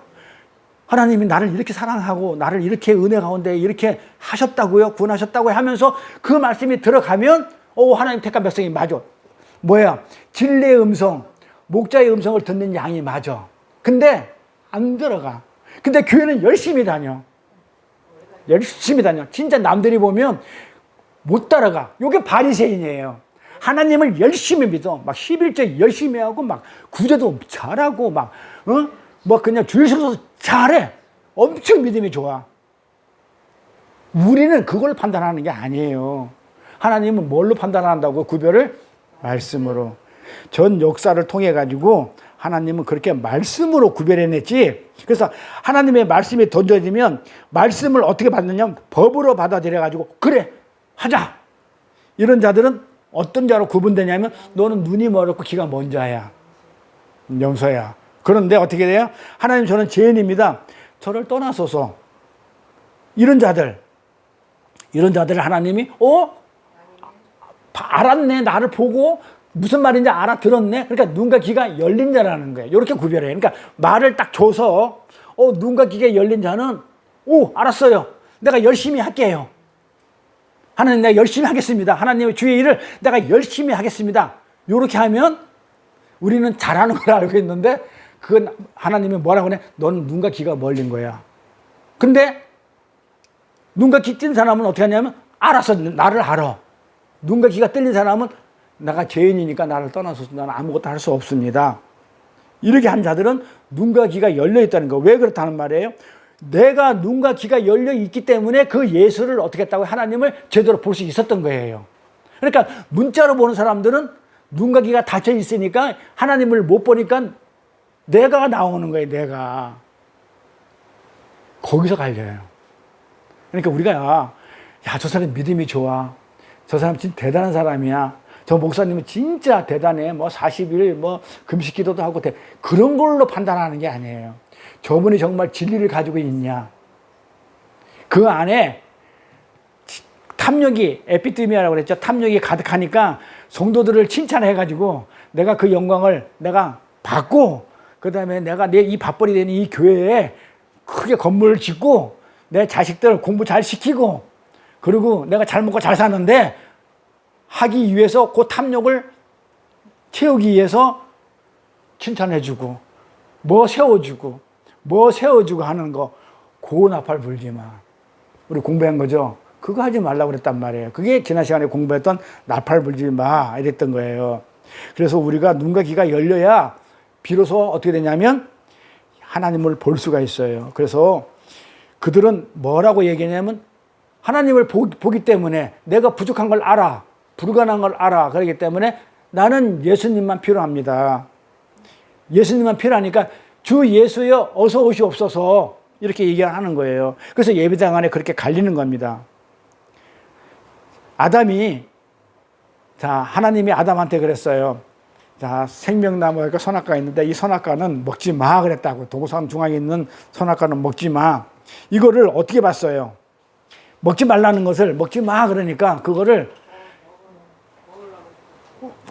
하나님이 나를 이렇게 사랑하고 나를 이렇게 은혜 가운데 이렇게 하셨다고요? 구원하셨다고 하면서 그 말씀이 들어가면, 오, 하나님 택한 백성이 맞아. 뭐야? 진리의 음성, 목자의 음성을 듣는 양이 맞아. 근데 안 들어가. 근데 교회는 열심히 다녀. 열심히 다녀. 진짜 남들이 보면 못 따라가. 이게 바리새인이에요. 하나님을 열심히 믿어. 막 11조 열심히 하고 막 구제도 잘하고 막 그냥 주일 성서 잘해. 엄청 믿음이 좋아. 우리는 그걸 판단하는 게 아니에요. 하나님은 뭘로 판단한다고 구별을? 말씀으로. 전 역사를 통해 가지고 하나님은 그렇게 말씀으로 구별해냈지. 그래서 하나님의 말씀이 던져지면 말씀을 어떻게 받느냐? 법으로 받아들여 가지고 그래 하자. 이런 자들은 어떤 자로 구분되냐면 너는 눈이 멀었고 귀가 먼 자야. 염소야. 그런데 어떻게 돼요? 하나님 저는 죄인입니다. 저를 떠나소서. 이런 자들을 하나님이 알았네. 나를 보고 무슨 말인지 알아들었네. 그러니까 눈과 귀가 열린 자라는 거예요. 이렇게 구별해요. 그러니까 말을 딱 줘서 눈과 귀가 열린 자는 알았어요. 내가 열심히 할게요. 하나님 내가 열심히 하겠습니다. 하나님의 주의 일을 내가 열심히 하겠습니다. 이렇게 하면 우리는 잘하는 걸 알고 있는데 그건 하나님이 뭐라고 해? 너는 눈과 귀가 멀린 거야. 근데 눈과 귀 뜬 사람은 어떻게 하냐면 알아서 나를 알아. 눈과 귀가 뜰린 사람은 내가 죄인이니까 나를 떠나서 나는 아무것도 할 수 없습니다. 이렇게 한 자들은 눈과 귀가 열려 있다는 거. 왜 그렇다는 말이에요? 내가 눈과 귀가 열려 있기 때문에 그 예수를 어떻게 했다고 하나님을 제대로 볼 수 있었던 거예요. 그러니까 문자로 보는 사람들은 눈과 귀가 닫혀 있으니까 하나님을 못 보니까 내가 나오는 거예요. 내가. 거기서 갈려요. 그러니까 우리가 저 사람 믿음이 좋아. 저 사람 진짜 대단한 사람이야. 저 목사님은 진짜 대단해. 40일 금식 기도도 하고 그런 걸로 판단하는 게 아니에요. 저분이 정말 진리를 가지고 있냐. 그 안에 탐욕이 에피드미아라고 그랬죠. 탐욕이 가득하니까 성도들을 칭찬해가지고 내가 그 영광을 내가 받고 그 다음에 내가 내 이 밥벌이 되는 이 교회에 크게 건물을 짓고 내 자식들 공부 잘 시키고 그리고 내가 잘 먹고 잘 사는데 하기 위해서 그 탐욕을 채우기 위해서 칭찬해주고 세워주고 하는 거 고 나팔 불지 마. 우리 공부한 거죠. 그거 하지 말라고 그랬단 말이에요. 그게 지난 시간에 공부했던 나팔 불지 마 이랬던 거예요. 그래서 우리가 눈과 귀가 열려야 비로소 어떻게 되냐면 하나님을 볼 수가 있어요. 그래서 그들은 뭐라고 얘기하냐면 하나님을 보기 때문에 내가 부족한 걸 알아. 불가능한 걸 알아. 그렇기 때문에 나는 예수님만 필요합니다. 예수님만 필요하니까 주 예수여 어서 오시옵소서 이렇게 얘기하는 거예요. 그래서 예배당 안에 그렇게 갈리는 겁니다. 하나님이 아담한테 그랬어요. 자, 생명나무가 선악과가 있는데 이 선악과는 먹지 마 그랬다고. 도보산 중앙에 있는 선악과는 먹지 마. 이거를 어떻게 봤어요? 먹지 말라는 것을 먹지 마 그러니까 그거를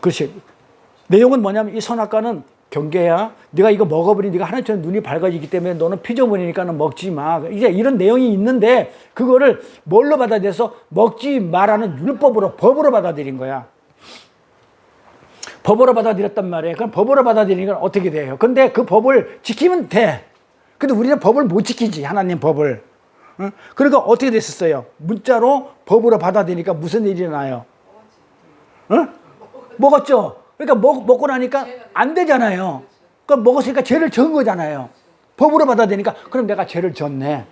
그렇지. 내용은 뭐냐면 이 선악과는 경계야. 네가 이거 먹어버리니 네가 하나님처럼 눈이 밝아지기 때문에 너는 피조물이니까는 먹지 마. 이제 이런 내용이 있는데 그거를 뭘로 받아들여서 먹지 마라는 율법으로 법으로 받아들인 거야. 법으로 받아들였단 말이에요. 그럼 법으로 받아들이니까 어떻게 돼요? 근데 그 법을 지키면 돼. 근데 우리는 법을 못 지키지. 하나님 법을. 응? 그러니까 어떻게 됐었어요? 문자로 법으로 받아들이니까 무슨 일이 나요? 응? 먹었죠. 그러니까 먹고 나니까 안 되잖아요. 그러니까 먹었으니까 죄를 전 거잖아요. 법으로 받아들이니까 그럼 내가 죄를 졌네.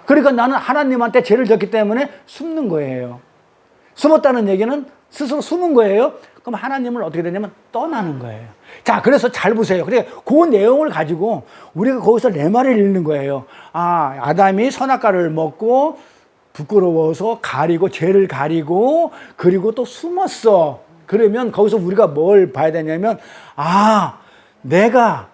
그러니까 나는 하나님한테 죄를 졌기 때문에 숨는 거예요. 숨었다는 얘기는 스스로 숨은 거예요. 그럼 하나님을 어떻게 되냐면 떠나는 거예요. 자, 그래서 잘 보세요. 그래, 그 내용을 가지고 우리가 거기서 레마를 읽는 거예요. 아, 아담이 선악과를 먹고 부끄러워서 가리고 죄를 가리고 그리고 또 숨었어. 그러면 거기서 우리가 뭘 봐야 되냐면 아, 내가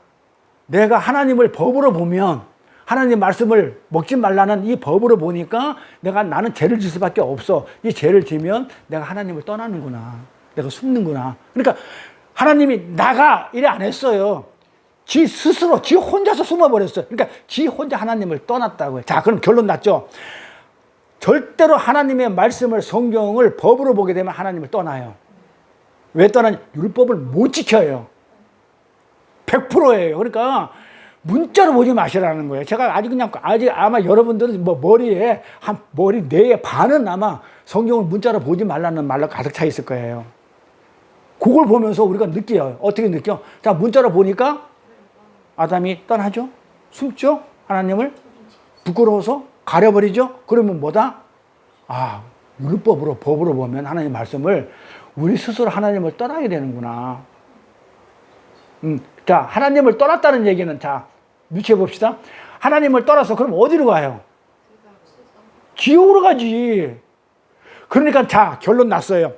하나님을 법으로 보면 하나님 말씀을 먹지 말라는 이 법으로 보니까 나는 죄를 질 수밖에 없어. 이 죄를 지면 내가 하나님을 떠나는구나. 내가 숨는구나. 그러니까 하나님이 나가 이래 안 했어요. 지 스스로, 지 혼자서 숨어버렸어요. 그러니까 지 혼자 하나님을 떠났다고요. 자, 그럼 결론 났죠. 절대로 하나님의 말씀을, 성경을 법으로 보게 되면 하나님을 떠나요. 왜 떠나냐? 율법을 못 지켜요. 100%예요. 그러니까 문자로 보지 마시라는 거예요. 제가 아직 아마 여러분들은 뭐 머리 뇌의 반은 아마 성경을 문자로 보지 말라는 말로 가득 차 있을 거예요. 그걸 보면서 우리가 느껴요. 어떻게 느껴? 자, 문자로 보니까 아담이 떠나죠? 숨죠? 하나님을 부끄러워서 가려버리죠? 그러면 뭐다? 아, 율법으로, 법으로 보면 하나님 말씀을 우리 스스로 하나님을 떠나야 되는구나. 자, 하나님을 떠났다는 얘기는 자, 유추해 봅시다. 하나님을 떠나서 그럼 어디로 가요? 지옥으로 가지. 그러니까 자, 결론 났어요.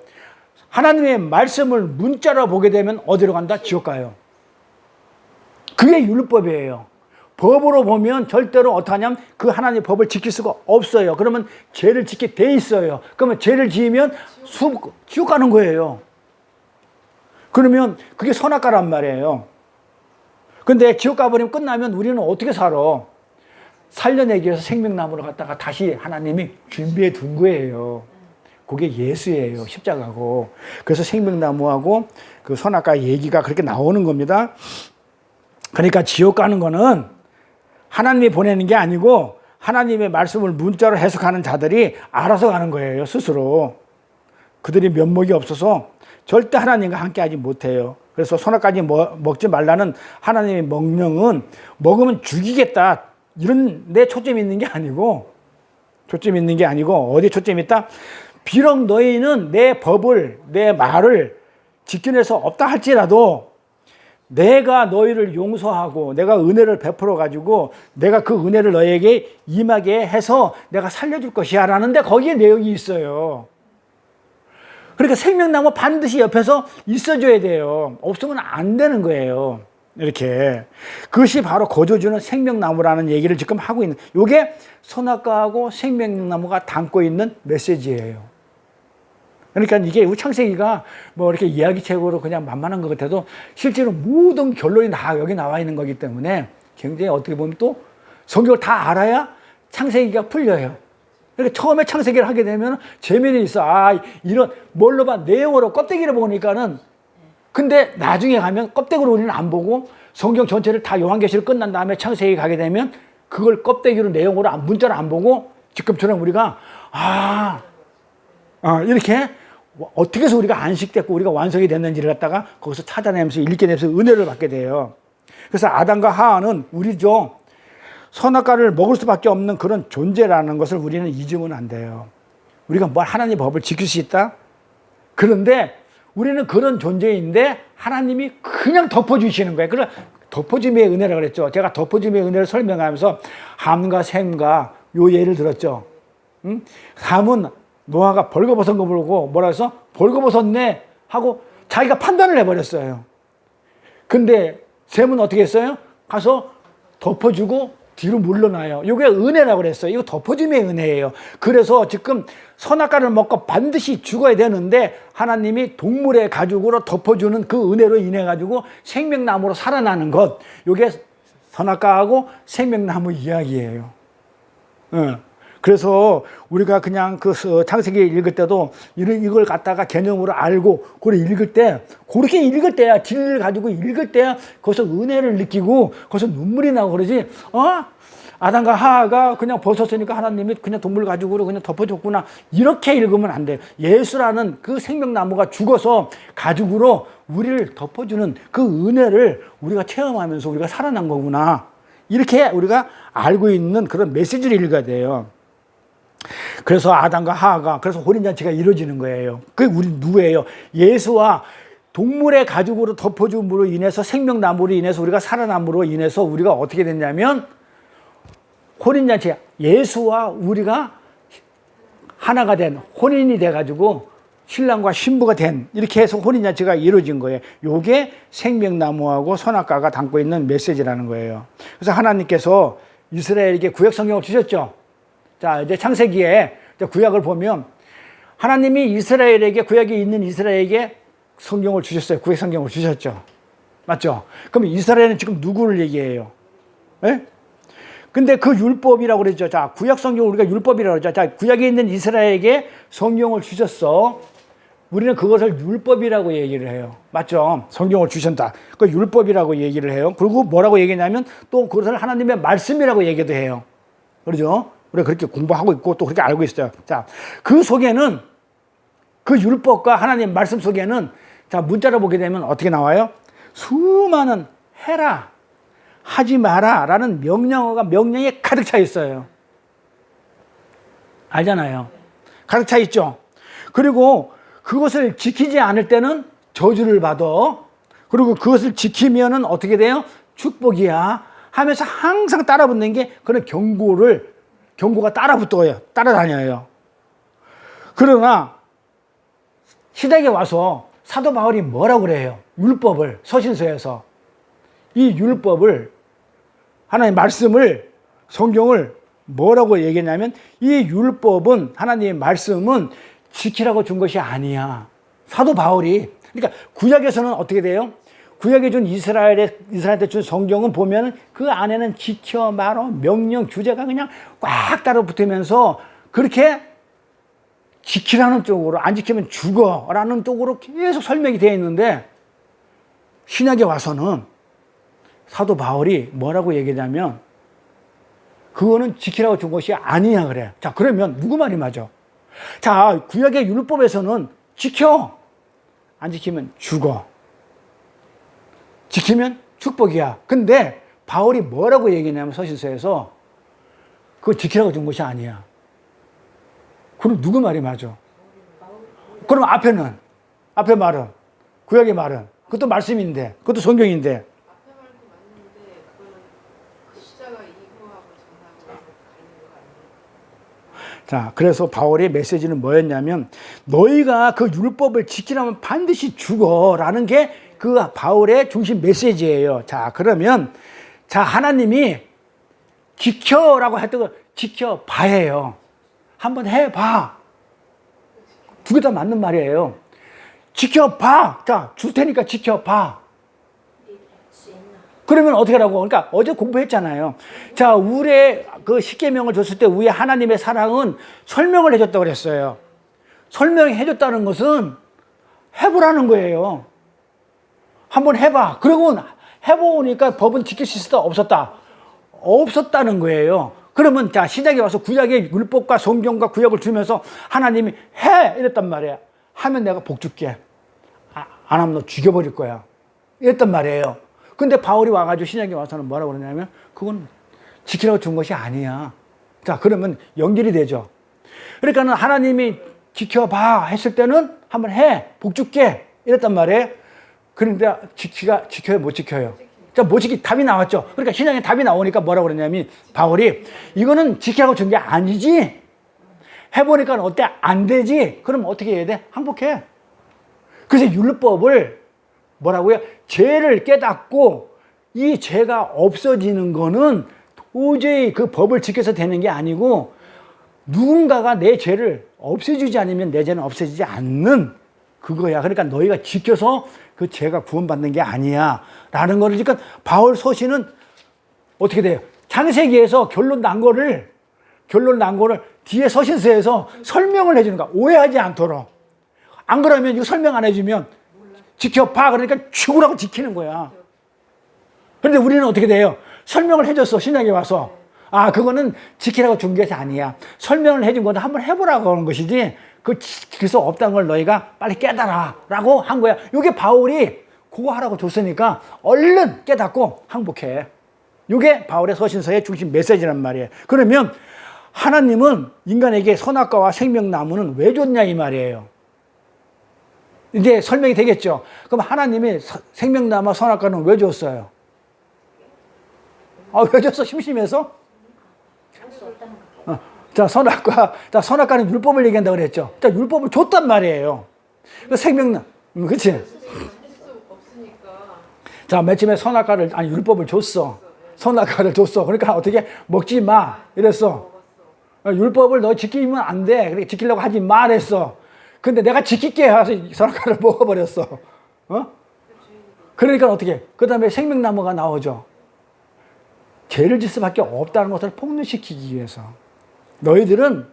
하나님의 말씀을 문자로 보게 되면 어디로 간다? 지옥 가요. 그게 율법이에요. 법으로 보면 절대로 어떻게 하냐면 그 하나님의 법을 지킬 수가 없어요. 그러면 죄를 짓게 돼 있어요. 그러면 죄를 지으면 지옥 가는 거예요. 그러면 그게 선악과란 말이에요. 근데 지옥 가버리면 끝나면 우리는 어떻게 살아? 살려내기 위해서 생명나무를 갖다가 다시 하나님이 준비해 둔 거예요. 그게 예수예요. 십자가고. 그래서 생명나무하고 그 선악과 얘기가 그렇게 나오는 겁니다. 그러니까 지옥 가는 거는 하나님이 보내는 게 아니고 하나님의 말씀을 문자로 해석하는 자들이 알아서 가는 거예요. 스스로. 그들이 면목이 없어서 절대 하나님과 함께하지 못해요. 그래서 선악과지 먹지 말라는 하나님의 명령은 먹으면 죽이겠다. 이런 데 초점이 있는 게 아니고 어디에 초점이 있다? 비록 너희는 내 법을, 내 말을 지켜낼 수 없다 할지라도 내가 너희를 용서하고 내가 은혜를 베풀어 가지고 내가 그 은혜를 너희에게 임하게 해서 내가 살려줄 것이야 라는데 거기에 내용이 있어요. 그러니까 생명나무 반드시 옆에서 있어줘야 돼요. 없으면 안 되는 거예요. 이렇게. 그것이 바로 거저주는 생명나무라는 얘기를 지금 하고 있는, 이게 선악과하고 생명나무가 담고 있는 메시지예요. 그러니까 이게 창세기가 뭐 이렇게 이야기책으로 그냥 만만한 것 같아도 실제로 모든 결론이 다 여기 나와 있는 거기 때문에 굉장히 어떻게 보면 또 성경을 다 알아야 창세기가 풀려요. 그러니까 처음에 창세기를 하게 되면 재미는 있어. 아, 이런 뭘로 봐? 내용으로 껍데기를 보니까는. 근데 나중에 가면 껍데기로 우리는 안 보고 성경 전체를 다 요한계시를 끝난 다음에 창세기 가게 되면 그걸 껍데기로 내용으로 문자로 안 보고 지금처럼 우리가 이렇게 어떻게 해서 우리가 안식됐고 우리가 완성이 됐는지를 갖다가 거기서 찾아내면서 읽게 되면서 은혜를 받게 돼요. 그래서 아담과 하와는 우리죠. 선악과를 먹을 수밖에 없는 그런 존재라는 것을 우리는 잊으면 안 돼요. 우리가 뭐 하나님의 법을 지킬 수 있다? 그런데 우리는 그런 존재인데 하나님이 그냥 덮어주시는 거예요. 그래서 덮어줌의 은혜라고 그랬죠. 제가 덮어줌의 은혜를 설명하면서 함과 샘과 요 예를 들었죠. 함은 노아가 벌거벗은 거 보고 뭐라 해서 벌거벗었네 하고 자기가 판단을 해버렸어요. 근데 셈은 어떻게 했어요? 가서 덮어주고 뒤로 물러나요. 이게 은혜라고 그랬어요. 이거 덮어줌의 은혜예요. 그래서 지금 선악과를 먹고 반드시 죽어야 되는데 하나님이 동물의 가죽으로 덮어주는 그 은혜로 인해 가지고 생명나무로 살아나는 것. 이게 선악과하고 생명나무 이야기예요. 그래서 우리가 그냥 그 창세기 읽을 때도 이걸 갖다가 개념으로 알고 그걸 읽을 때 그렇게 읽을 때야 진리를 가지고 읽을 때야 거기서 은혜를 느끼고 거기서 눈물이 나고 그러지. 아담과 하하가 그냥 벗었으니까 하나님이 그냥 동물 가죽으로 그냥 덮어줬구나 이렇게 읽으면 안 돼요. 예수라는 그 생명나무가 죽어서 가죽으로 우리를 덮어주는 그 은혜를 우리가 체험하면서 우리가 살아난 거구나 이렇게 우리가 알고 있는 그런 메시지를 읽어야 돼요. 그래서 아담과 하하가 그래서 혼인잔치가 이루어지는 거예요. 그게 우리 누구예요? 예수와 동물의 가죽으로 덮어줌으로 인해서 생명나무로 인해서 우리가 살아남으로 인해서 우리가 어떻게 됐냐면 혼인잔치 예수와 우리가 하나가 된 혼인이 돼가지고 신랑과 신부가 된 이렇게 해서 혼인잔치가 이루어진 거예요. 요게 생명나무하고 선악과가 담고 있는 메시지라는 거예요. 그래서 하나님께서 이스라엘에게 구약 성경을 주셨죠. 자, 이제 창세기에 구약을 보면 하나님이 이스라엘에게 구약에 있는 이스라엘에게 성경을 주셨어요. 구약 성경을 주셨죠. 맞죠? 그럼 이스라엘은 지금 누구를 얘기해요? 예? 근데 그 율법이라고 그랬죠. 자, 구약 성경을 우리가 율법이라고 그랬죠. 자, 구약에 있는 이스라엘에게 성경을 주셨어. 우리는 그것을 율법이라고 얘기를 해요. 맞죠? 성경을 주셨다. 그 율법이라고 얘기를 해요. 그리고 뭐라고 얘기냐면 또 그것을 하나님의 말씀이라고 얘기도 해요. 그러죠? 우리가 그렇게 공부하고 있고 또 그렇게 알고 있어요. 자, 그 속에는 그 율법과 하나님 말씀 속에는 자, 문자로 보게 되면 어떻게 나와요? 수많은 해라, 하지 마라 라는 명령이 가득 차 있어요. 알잖아요. 가득 차 있죠. 그리고 그것을 지키지 않을 때는 저주를 받아. 그리고 그것을 지키면은 어떻게 돼요? 축복이야 하면서 항상 따라붙는 게 그런 경고가 따라붙어요. 따라다녀요. 그러나 시댁에 와서 사도 바울이 뭐라고 그래요? 율법을 서신서에서 이 율법을 하나님의 말씀을 성경을 뭐라고 얘기했냐면 이 율법은 하나님의 말씀은 지키라고 준 것이 아니야. 사도 바울이 그러니까 구약에서는 어떻게 돼요? 구약에 준 이스라엘한테 준 성경은 보면 그 안에는 지켜 말어 명령 주제가 그냥 꽉 따라 붙으면서 그렇게 지키라는 쪽으로 안 지키면 죽어라는 쪽으로 계속 설명이 되어 있는데 신약에 와서는 사도 바울이 뭐라고 얘기하냐면 그거는 지키라고 준 것이 아니냐 그래. 자, 그러면 누구 말이 맞아? 자, 구약의 율법에서는 지켜. 안 지키면 죽어. 지키면 축복이야. 근데 바울이 뭐라고 얘기냐면 서신서에서 그거 지키라고 준 것이 아니야. 그럼 누구 말이 맞아? 그럼 앞에 말은 구약의 말은 그것도 말씀인데 그것도 성경인데 자, 그래서 바울의 메시지는 뭐였냐면 너희가 그 율법을 지키려면 반드시 죽어라는 게 그 바울의 중심 메시지예요. 자, 그러면 자, 하나님이 지켜라고 했던 거 지켜봐예요. 한번 해봐. 두 개 다 맞는 말이에요. 지켜봐. 자, 줄 테니까 지켜봐. 그러면 어떻게 하라고? 그러니까 어제 공부했잖아요. 자, 우리의 그 십계명을 줬을 때 우리 하나님의 사랑은 설명을 해줬다고 그랬어요. 설명해줬다는 것은 해보라는 거예요. 한번 해봐. 그러고 해보니까 법은 지킬 수 있었다? 없었다? 없었다는 거예요. 그러면 자, 시작에 와서 구약의 율법과 성경과 구약을 주면서 하나님이 해! 이랬단 말이야. 하면 내가 복 줄게. 안 하면 너 죽여버릴 거야. 이랬단 말이에요. 근데 바울이 와가지고 신약에 와서는 뭐라고 그러냐면 그건 지키라고 준 것이 아니야. 자, 그러면 연결이 되죠. 그러니까는 하나님이 지켜봐 했을 때는 한번 해. 복 줄게. 이랬단 말이에요. 그런데 지켜요? 못 지켜요? 자, 못 지키 답이 나왔죠. 그러니까 신약에 답이 나오니까 뭐라고 그러냐면 바울이 이거는 지키라고 준 게 아니지. 해보니까 어때? 안 되지. 그럼 어떻게 해야 돼? 항복해. 그래서 율법을 뭐라고요? 죄를 깨닫고 이 죄가 없어지는 거는 도저히 그 법을 지켜서 되는 게 아니고 누군가가 내 죄를 없애주지 않으면 내 죄는 없어지지 않는 그거야. 그러니까 너희가 지켜서 그 죄가 구원받는 게 아니야. 라는 거를 그러니까 바울 서신은 어떻게 돼요? 창세기에서 결론 난 거를 뒤에 서신서에서 설명을 해주는 거야. 오해하지 않도록. 안 그러면 이거 설명 안 해주면 지켜봐. 그러니까 죽으라고 지키는 거야. 그런데 우리는 어떻게 돼요? 설명을 해줬어. 신약에 와서. 아, 그거는 지키라고 준 것이 아니야. 설명을 해준 거는 한번 해보라고 하는 것이지 그 지킬 수 없다는 걸 너희가 빨리 깨달아 라고 한 거야. 이게 바울이 그거 하라고 줬으니까 얼른 깨닫고 항복해. 이게 바울의 서신서의 중심 메시지란 말이에요. 그러면 하나님은 인간에게 선악과와 생명나무는 왜 줬냐 이 말이에요. 이제 설명이 되겠죠. 그럼 하나님이 생명나무와 선악과는 왜 줬어요? 아, 왜 줬어? 심심해서? 선악과는 율법을 얘기한다고 그랬죠. 자, 율법을 줬단 말이에요. 그 생명나무, 그치? 자, 맨 처음에 율법을 줬어. 선악과를 줬어. 그러니까 어떻게 먹지 마. 이랬어. 율법을 너 지키면 안 돼. 그렇게 지키려고 하지 마. 그랬어. 근데 내가 지킬게 해서 선악과를 먹어버렸어. 그러니까 어떻게? 그 다음에 생명나무가 나오죠. 죄를 짓을 수밖에 없다는 것을 폭로시키기 위해서. 너희들은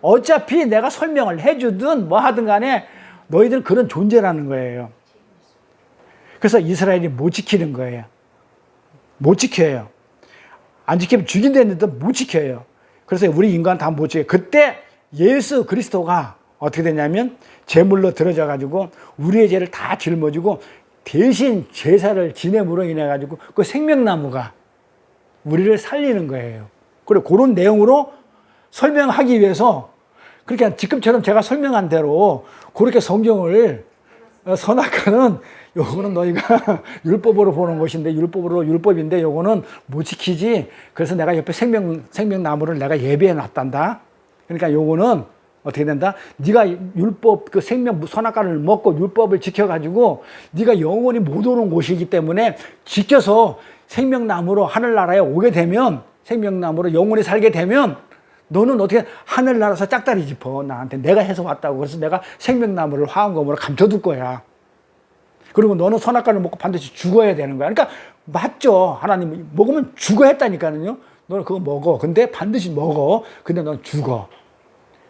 어차피 내가 설명을 해주든 뭐 하든 간에 너희들은 그런 존재라는 거예요. 그래서 이스라엘이 못 지키는 거예요. 못 지켜요. 안 지키면 죽인다는데도 못 지켜요. 그래서 우리 인간 다 못 지켜요. 그때 예수 그리스도가 어떻게 되냐면 제물로 들어져 가지고 우리의 죄를 다 짊어지고 대신 제사를 지냄으로 인해 가지고 그 생명나무가 우리를 살리는 거예요. 그리고 그런 내용으로 설명하기 위해서 그렇게 지금처럼 제가 설명한 대로 그렇게 성경을 선악과는 요거는 너희가 율법으로 보는 것인데 율법인데 요거는 못 지키지. 그래서 내가 옆에 생명나무를 내가 예배해 놨단다. 그러니까 요거는 어떻게 된다? 네가 율법 그 선악과를 먹고 율법을 지켜가지고 네가 영원히 못 오는 곳이기 때문에 지켜서 생명나무로 하늘나라에 오게 되면 생명나무로 영원히 살게 되면 너는 어떻게 하늘나라에서 짝다리 짚어. 나한테 내가 해서 왔다고. 그래서 내가 생명나무를 화환검으로 감춰둘 거야. 그리고 너는 선악과를 먹고 반드시 죽어야 되는 거야. 그러니까 맞죠. 하나님 먹으면 죽어 했다니까요. 너는 그거 먹어. 근데 반드시 먹어. 근데 넌 죽어.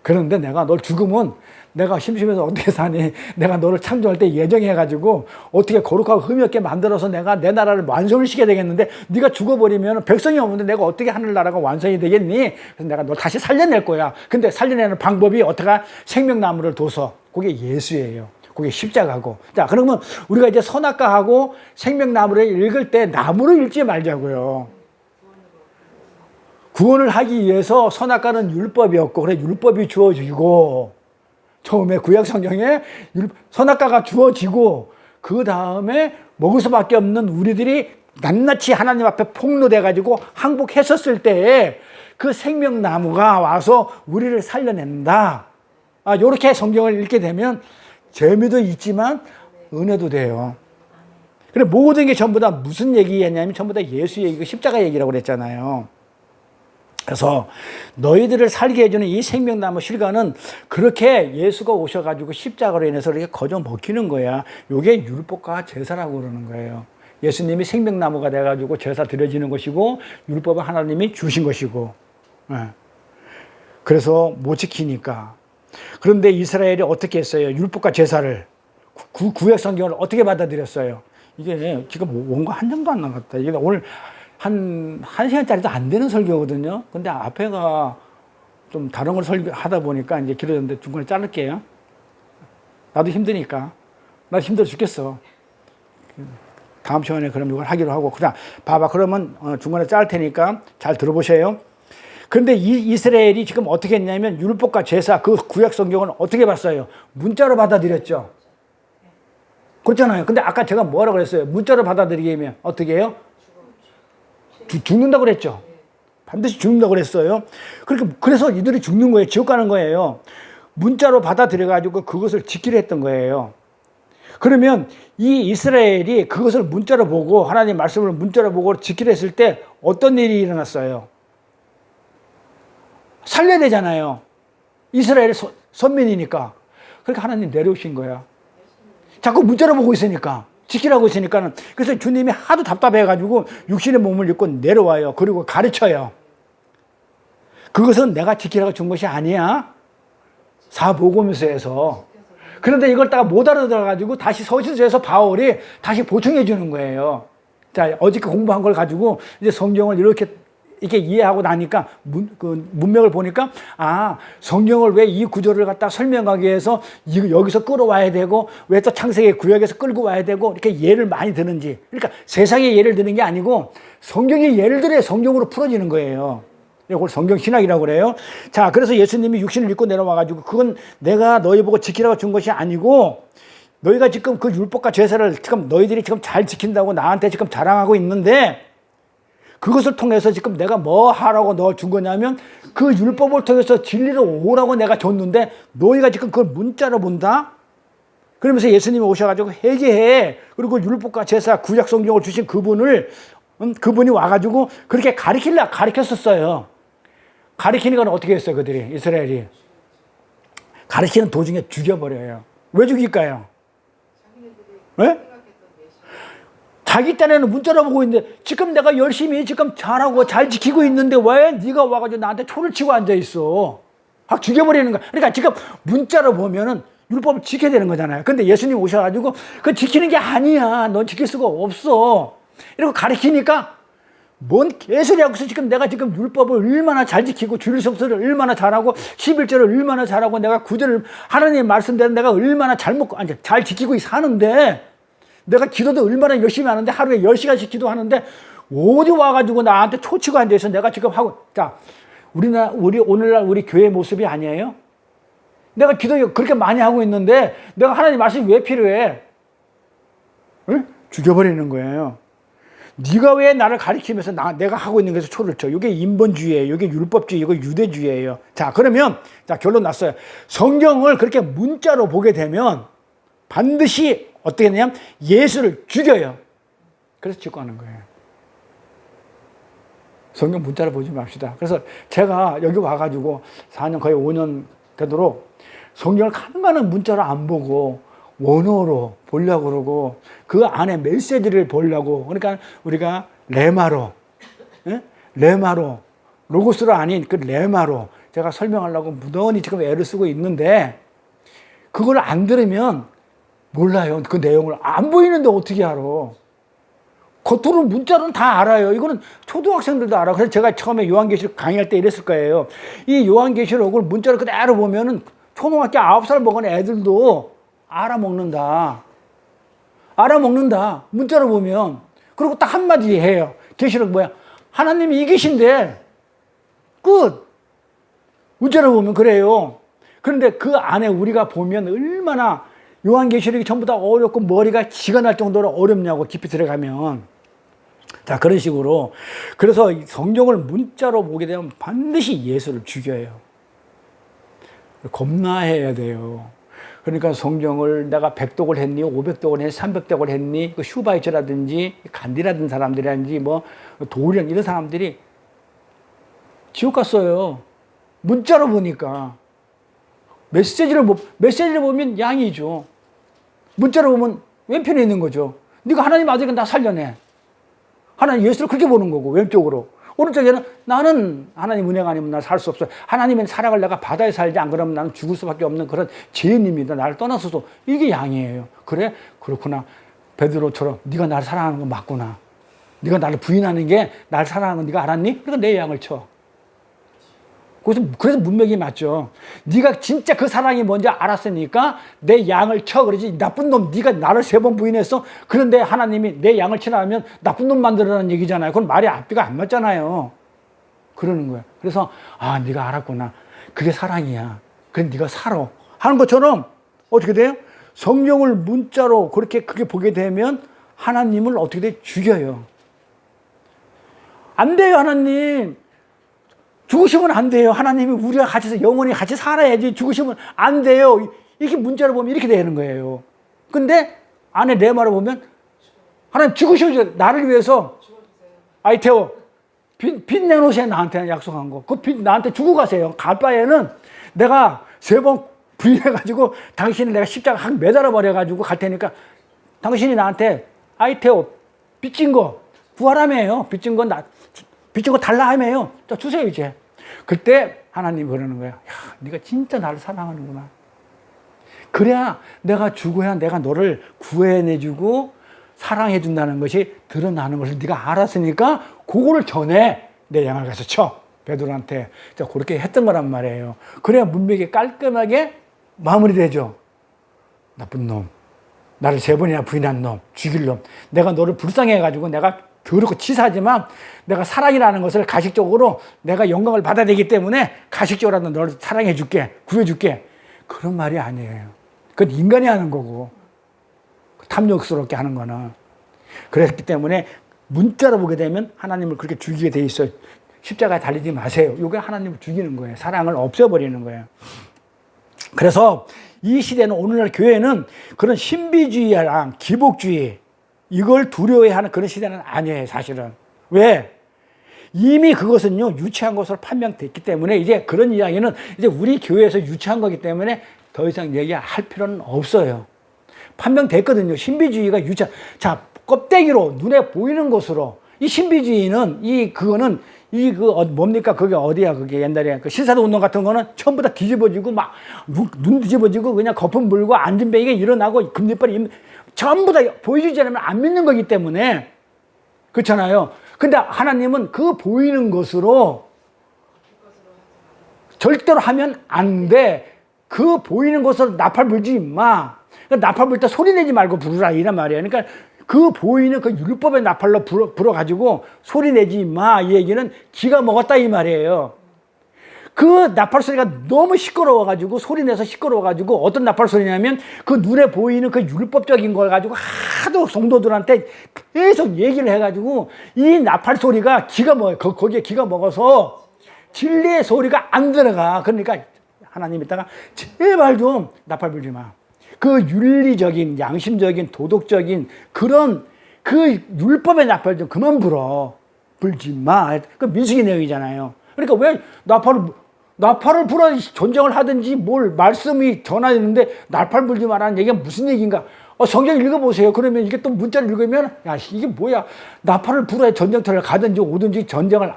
그런데 내가 널 죽으면 내가 심심해서 어떻게 사니? 내가 너를 창조할 때 예정해가지고 어떻게 거룩하고 흠이 없게 만들어서 내가 내 나라를 완성을 시켜야 되겠는데 네가 죽어버리면 백성이 없는데 내가 어떻게 하늘나라가 완성이 되겠니? 그래서 내가 널 다시 살려낼 거야. 근데 살려내는 방법이 어떻게 생명나무를 둬서 그게 예수예요. 그게 십자가고. 자, 그러면 우리가 이제 선악과하고 생명나무를 읽을 때 나무를 읽지 말자고요. 구원을 하기 위해서 선악과는 율법이었고, 그래 율법이 주어지고, 처음에 구약 성경에 선악과가 주어지고, 그 다음에 먹을 수밖에 없는 우리들이 낱낱이 하나님 앞에 폭로돼가지고 항복했었을 때에 그 생명나무가 와서 우리를 살려낸다. 요렇게 성경을 읽게 되면 재미도 있지만 은혜도 돼요. 그래 모든 게 전부 다 무슨 얘기였냐면 전부 다 예수 얘기고 십자가 얘기라고 그랬잖아요. 그래서 너희들을 살게 해주는 이 생명나무 실과는 그렇게 예수가 오셔가지고 십자가로 인해서 이렇게 거저 먹히는 거야. 이게 율법과 제사라고 그러는 거예요. 예수님이 생명나무가 돼가지고 제사 드려지는 것이고 율법은 하나님이 주신 것이고. 그래서 못 지키니까. 그런데 이스라엘이 어떻게 했어요? 율법과 제사를 구약 성경을 어떻게 받아들였어요? 이게 지금 원고 한 장도 안 나갔다. 이게 오늘 한 시간짜리도 안 되는 설교거든요. 근데 앞에가 좀 다른 걸 설교하다 보니까 이제 길어졌는데 중간에 자를게요. 나도 힘드니까. 나도 힘들어 죽겠어. 다음 시간에 그럼 이걸 하기로 하고. 그냥 봐봐. 그러면 중간에 자를 테니까 잘 들어보세요. 그런데 이스라엘이 지금 어떻게 했냐면 율법과 제사 그 구약 성경을 어떻게 봤어요? 문자로 받아들였죠. 그렇잖아요. 근데 아까 제가 뭐라고 그랬어요? 문자로 받아들이면 어떻게 해요? 죽는다고 그랬죠. 반드시 죽는다고 그랬어요. 그래서 이들이 죽는 거예요. 지옥 가는 거예요. 문자로 받아들여가지고 그것을 지키려 했던 거예요. 그러면 이 이스라엘이 그것을 문자로 보고 하나님 말씀을 문자로 보고 지키려 했을 때 어떤 일이 일어났어요? 살려야 되잖아요. 이스라엘 선민이니까. 그러니까 하나님 내려오신 거야. 자꾸 문자로 보고 있으니까. 지키라고 했으니까는. 그래서 주님이 하도 답답해가지고 육신의 몸을 입고 내려와요. 그리고 가르쳐요. 그것은 내가 지키라고 준 것이 아니야. 사복음서에서. 그런데 이걸 딱 못 알아들어가지고 다시 서신서에서 바울이 다시 보충해 주는 거예요. 자, 어저께 공부한 걸 가지고 이제 성경을 이렇게 이해하고 나니까 문맥을 보니까 성경을 왜 이 구절을 갖다 설명하기 위해서 여기서 끌어와야 되고 왜 또 창세기 구역에서 끌고 와야 되고 이렇게 예를 많이 드는지. 그러니까 세상의 예를 드는 게 아니고 성경의 예를 들어야 성경으로 풀어지는 거예요. 이걸 성경 신학이라고 그래요. 자, 그래서 예수님이 육신을 입고 내려와가지고 그건 내가 너희 보고 지키라고 준 것이 아니고 너희가 지금 그 율법과 제사를 지금 너희들이 지금 잘 지킨다고 나한테 지금 자랑하고 있는데 그것을 통해서 지금 내가 뭐 하라고 너 준 거냐면 그 율법을 통해서 진리로 오라고 내가 줬는데 너희가 지금 그걸 문자로 본다? 그러면서 예수님이 오셔가지고 회개해. 그리고 율법과 제사, 구약 성경을 주신 그분이 와가지고 그렇게 가르쳤었어요. 가르치는 건 어떻게 했어요, 그들이? 이스라엘이. 가르치는 도중에 죽여버려요. 왜 죽일까요? 네? 자기 딴에는 문자로 보고 있는데 지금 내가 열심히 지금 잘하고 잘 지키고 있는데 왜 네가 와가지고 나한테 초를 치고 앉아있어? 확 죽여버리는 거야. 그러니까 지금 문자로 보면은 율법을 지켜야 되는 거잖아요. 근데 예수님 오셔가지고 그거 지키는 게 아니야. 넌 지킬 수가 없어. 이러고 가르치니까 뭔 개소리 하고서 지금 내가 지금 율법을 얼마나 잘 지키고 주일 성수를 얼마나 잘하고 11절을 얼마나 잘하고 내가 구절을 하나님의 말씀대로 내가 얼마나 잘 지키고 사는데 내가 기도도 얼마나 열심히 하는데 하루에 10시간씩 기도하는데 어디 와가지고 나한테 초치고 앉아있어. 내가 지금 하고. 자, 오늘날 우리 교회 모습이 아니에요? 내가 기도 그렇게 많이 하고 있는데 내가 하나님 말씀이 왜 필요해? 응? 죽여버리는 거예요. 네가 왜 나를 가리키면서 내가 하고 있는 것에서 초를 쳐. 이게 인본주의예요. 이게 율법주의, 이거 유대주의예요. 자, 그러면 결론 났어요. 성경을 그렇게 문자로 보게 되면 반드시 어떻게 되냐면 예수를 죽여요. 그래서 죽고 하는 거예요. 성경 문자로 보지 맙시다. 그래서 제가 여기 와가지고 4년 거의 5년 되도록 성경을 가능한 문자로 안 보고 원어로 보려고 그러고 그 안에 메시지를 보려고. 그러니까 우리가 레마로 로고스로 아닌 그 레마로 제가 설명하려고 무던히 지금 애를 쓰고 있는데 그걸 안 들으면 몰라요. 그 내용을 안 보이는데 어떻게 알아? 겉으로 문자로는 다 알아요. 이거는 초등학생들도 알아. 그래서 제가 처음에 요한계시록 강의할 때 이랬을 거예요. 이 요한계시록을 문자로 그대로 보면은 초등학교 9살 먹은 애들도 알아먹는다. 문자로 보면. 그리고 딱 한마디 해요. 계시록 뭐야? 하나님이 이기신데 끝. 문자로 보면 그래요. 그런데 그 안에 우리가 보면 얼마나 요한계시록이 전부 다 어렵고 머리가 쥐가 날 정도로 어렵냐고 깊이 들어가면. 자, 그런 식으로. 그래서 성경을 문자로 보게 되면 반드시 예수를 죽여요. 겁나해야 돼요. 그러니까 성경을 내가 100독을 했니, 500독을 했니, 300독을 했니, 그 슈바이처라든지 간디라든 사람들이라든지 뭐 도리안 이런 사람들이 지옥 갔어요. 문자로 보니까. 메시지를 보면 양이죠. 문자로 보면 왼편에 있는 거죠. 네가 하나님 아들이니까 나 살려내. 하나님 예수를 그렇게 보는 거고 왼쪽으로. 오른쪽에는 나는 하나님 은혜가 아니면 나 살 수 없어. 하나님의 사랑을 내가 받아야 살지 안 그러면 나는 죽을 수밖에 없는 그런 죄인입니다. 나를 떠나서도. 이게 양이에요. 그래? 그렇구나. 베드로처럼 네가 나를 사랑하는 건 맞구나. 네가 나를 부인하는 게 나를 사랑하는 건 네가 알았니? 그러니까 내 양을 쳐. 그래서 문맥이 맞죠. 네가 진짜 그 사랑이 뭔지 알았으니까 내 양을 쳐. 그러지. 나쁜 놈, 네가 나를 3번 부인했어. 그런데 하나님이 내 양을 치라 하면 나쁜 놈 만들어라는 얘기잖아요. 그건 말이 앞뒤가 안 맞잖아요. 그러는 거예요. 그래서 네가 알았구나. 그게 사랑이야. 그래 네가 살아. 하는 것처럼 어떻게 돼요? 성경을 문자로 그렇게 크게 보게 되면 하나님을 어떻게 돼? 죽여요. 안 돼요, 하나님. 죽으시면 안 돼요. 하나님이 우리가 같이 영원히 같이 살아야지. 죽으시면 안 돼요. 이렇게 문자로 보면 이렇게 되는 거예요. 근데 안에 레마를 보면 하나님 죽으셔야죠. 나를 위해서 아이테오 빚 내놓으세요. 나한테 약속한 거. 그 빚 나한테 주고 가세요. 갈 바에는 내가 3번 부인해가지고 당신을 내가 십자가 확 매달아 버려가지고 갈 테니까 당신이 나한테 아이테오 빚진 거 구하라며요. 빚진 거 달라 하며요. 자, 주세요 이제. 그때 하나님 그러는 거야. 야, 네가 진짜 나를 사랑하는구나. 그래야 내가 죽어야 내가 너를 구해내주고 사랑해준다는 것이 드러나는 것을 네가 알았으니까 그거를 전해 내 양을 가서 쳐. 베드로한테. 자, 그렇게 했던 거란 말이에요. 그래야 문맥이 깔끔하게 마무리되죠. 나쁜 놈. 나를 3번이나 부인한 놈. 죽일 놈. 내가 너를 불쌍해가지고 내가 더럽고 치사하지만 내가 사랑이라는 것을 가식적으로 내가 영광을 받아야 되기 때문에 가식적으로라도 너를 사랑해줄게. 구해줄게. 그런 말이 아니에요. 그건 인간이 하는 거고. 탐욕스럽게 하는 거는. 그랬기 때문에 문자로 보게 되면 하나님을 그렇게 죽이게 돼 있어요. 십자가에 달리지 마세요. 이게 하나님을 죽이는 거예요. 사랑을 없애버리는 거예요. 그래서 이 시대는 오늘날 교회는 그런 신비주의랑 기복주의 이걸 두려워하는 그런 시대는 아니에요. 사실은. 왜? 이미 그것은요 유치한 것으로 판명됐기 때문에 이제 그런 이야기는 이제 우리 교회에서 유치한 거기 때문에 더 이상 얘기할 필요는 없어요. 판명됐거든요. 신비주의가 유치한. 자, 껍데기로 눈에 보이는 것으로 이 신비주의는 그거는 뭡니까? 그게 어디야? 그게 옛날에 그 신사도 운동 같은 거는 전부 다 뒤집어지고 막 눈 뒤집어지고 그냥 거품 불고 앉은 베이가 일어나고 금리빨이 전부 다 보여주지 않으면 안 믿는 거기 때문에 그렇잖아요. 근데 하나님은 그 보이는 것으로 절대로 하면 안 돼. 그 보이는 것으로 나팔 불지 마. 나팔 불 때 소리 내지 말고 부르라 이란 말이에요. 그러니까 그 보이는 그 율법의 나팔로 불어가지고 소리 내지 마. 이 얘기는 기가 먹었다 이 말이에요. 그 나팔 소리가 너무 시끄러워가지고 소리 내서 시끄러워가지고 어떤 나팔 소리냐면 그 눈에 보이는 그 율법적인 걸 가지고 하도 성도들한테 계속 얘기를 해가지고 이 나팔 소리가 기가 먹어요. 거기에 기가 먹어서 진리의 소리가 안 들어가. 그러니까 하나님 이따가 제발 좀 나팔 불지 마. 그 윤리적인 양심적인 도덕적인 그런 그 율법의 나팔 좀 그만 불지 마. 그 민수기 내용이잖아요. 그러니까 왜 나팔을 불어 전쟁을 하든지 뭘 말씀이 전하는데 나팔 불지 마라는 얘기가 무슨 얘기인가? 성경 읽어보세요. 그러면 이게 또 문자를 읽으면 야 이게 뭐야? 나팔을 불어야 전쟁터를 가든지 오든지 전쟁을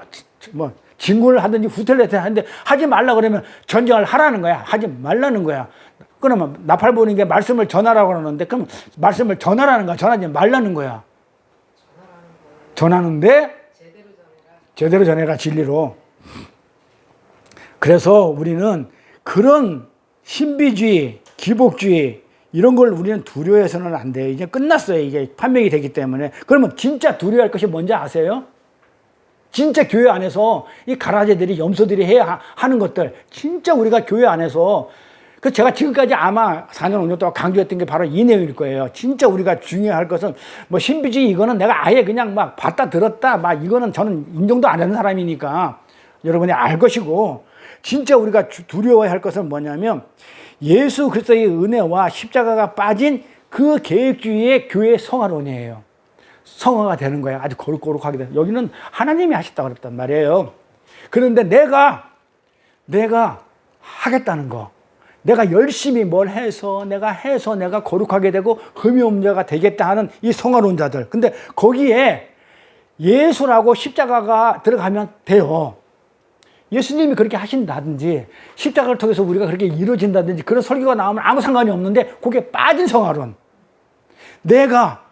뭐 진군을 하든지 후퇴를 하는데 하지 말라 그러면 전쟁을 하라는 거야. 하지 말라는 거야. 그러면 나팔 부는 게 말씀을 전하라고 그러는데 그럼 말씀을 전하라는 거야. 전하지 말라는 거야. 전하는데 제대로 전해라 진리로. 그래서 우리는 그런 신비주의, 기복주의 이런 걸 우리는 두려워해서는 안 돼요. 이제 끝났어요. 이게 판명이 되기 때문에. 그러면 진짜 두려워할 것이 뭔지 아세요? 진짜 교회 안에서 이 가라제들이 염소들이 해야 하는 것들 진짜 우리가 교회 안에서 그 제가 지금까지 아마 4년 5년 동안 강조했던 게 바로 이 내용일 거예요. 진짜 우리가 중요할 것은 뭐 신비주의 이거는 내가 아예 그냥 막 봤다 들었다 막 이거는 저는 인정도 안 하는 사람이니까 여러분이 알 것이고 진짜 우리가 두려워해야 할 것은 뭐냐면 예수 그리스도의 은혜와 십자가가 빠진 그 계획주의의 교회 성화론이에요. 성화가 되는 거예요. 아주 거룩거룩하게 돼. 여기는 하나님이 하셨다고 그랬단 말이에요. 그런데 내가 하겠다는 거. 내가 열심히 뭘 해서 내가 거룩하게 되고 흠이 없는 자가 되겠다 하는 이 성화론자들. 근데 거기에 예수라고 십자가가 들어가면 돼요. 예수님이 그렇게 하신다든지 십자가를 통해서 우리가 그렇게 이루어진다든지 그런 설교가 나오면 아무 상관이 없는데 거기에 빠진 성화론. 내가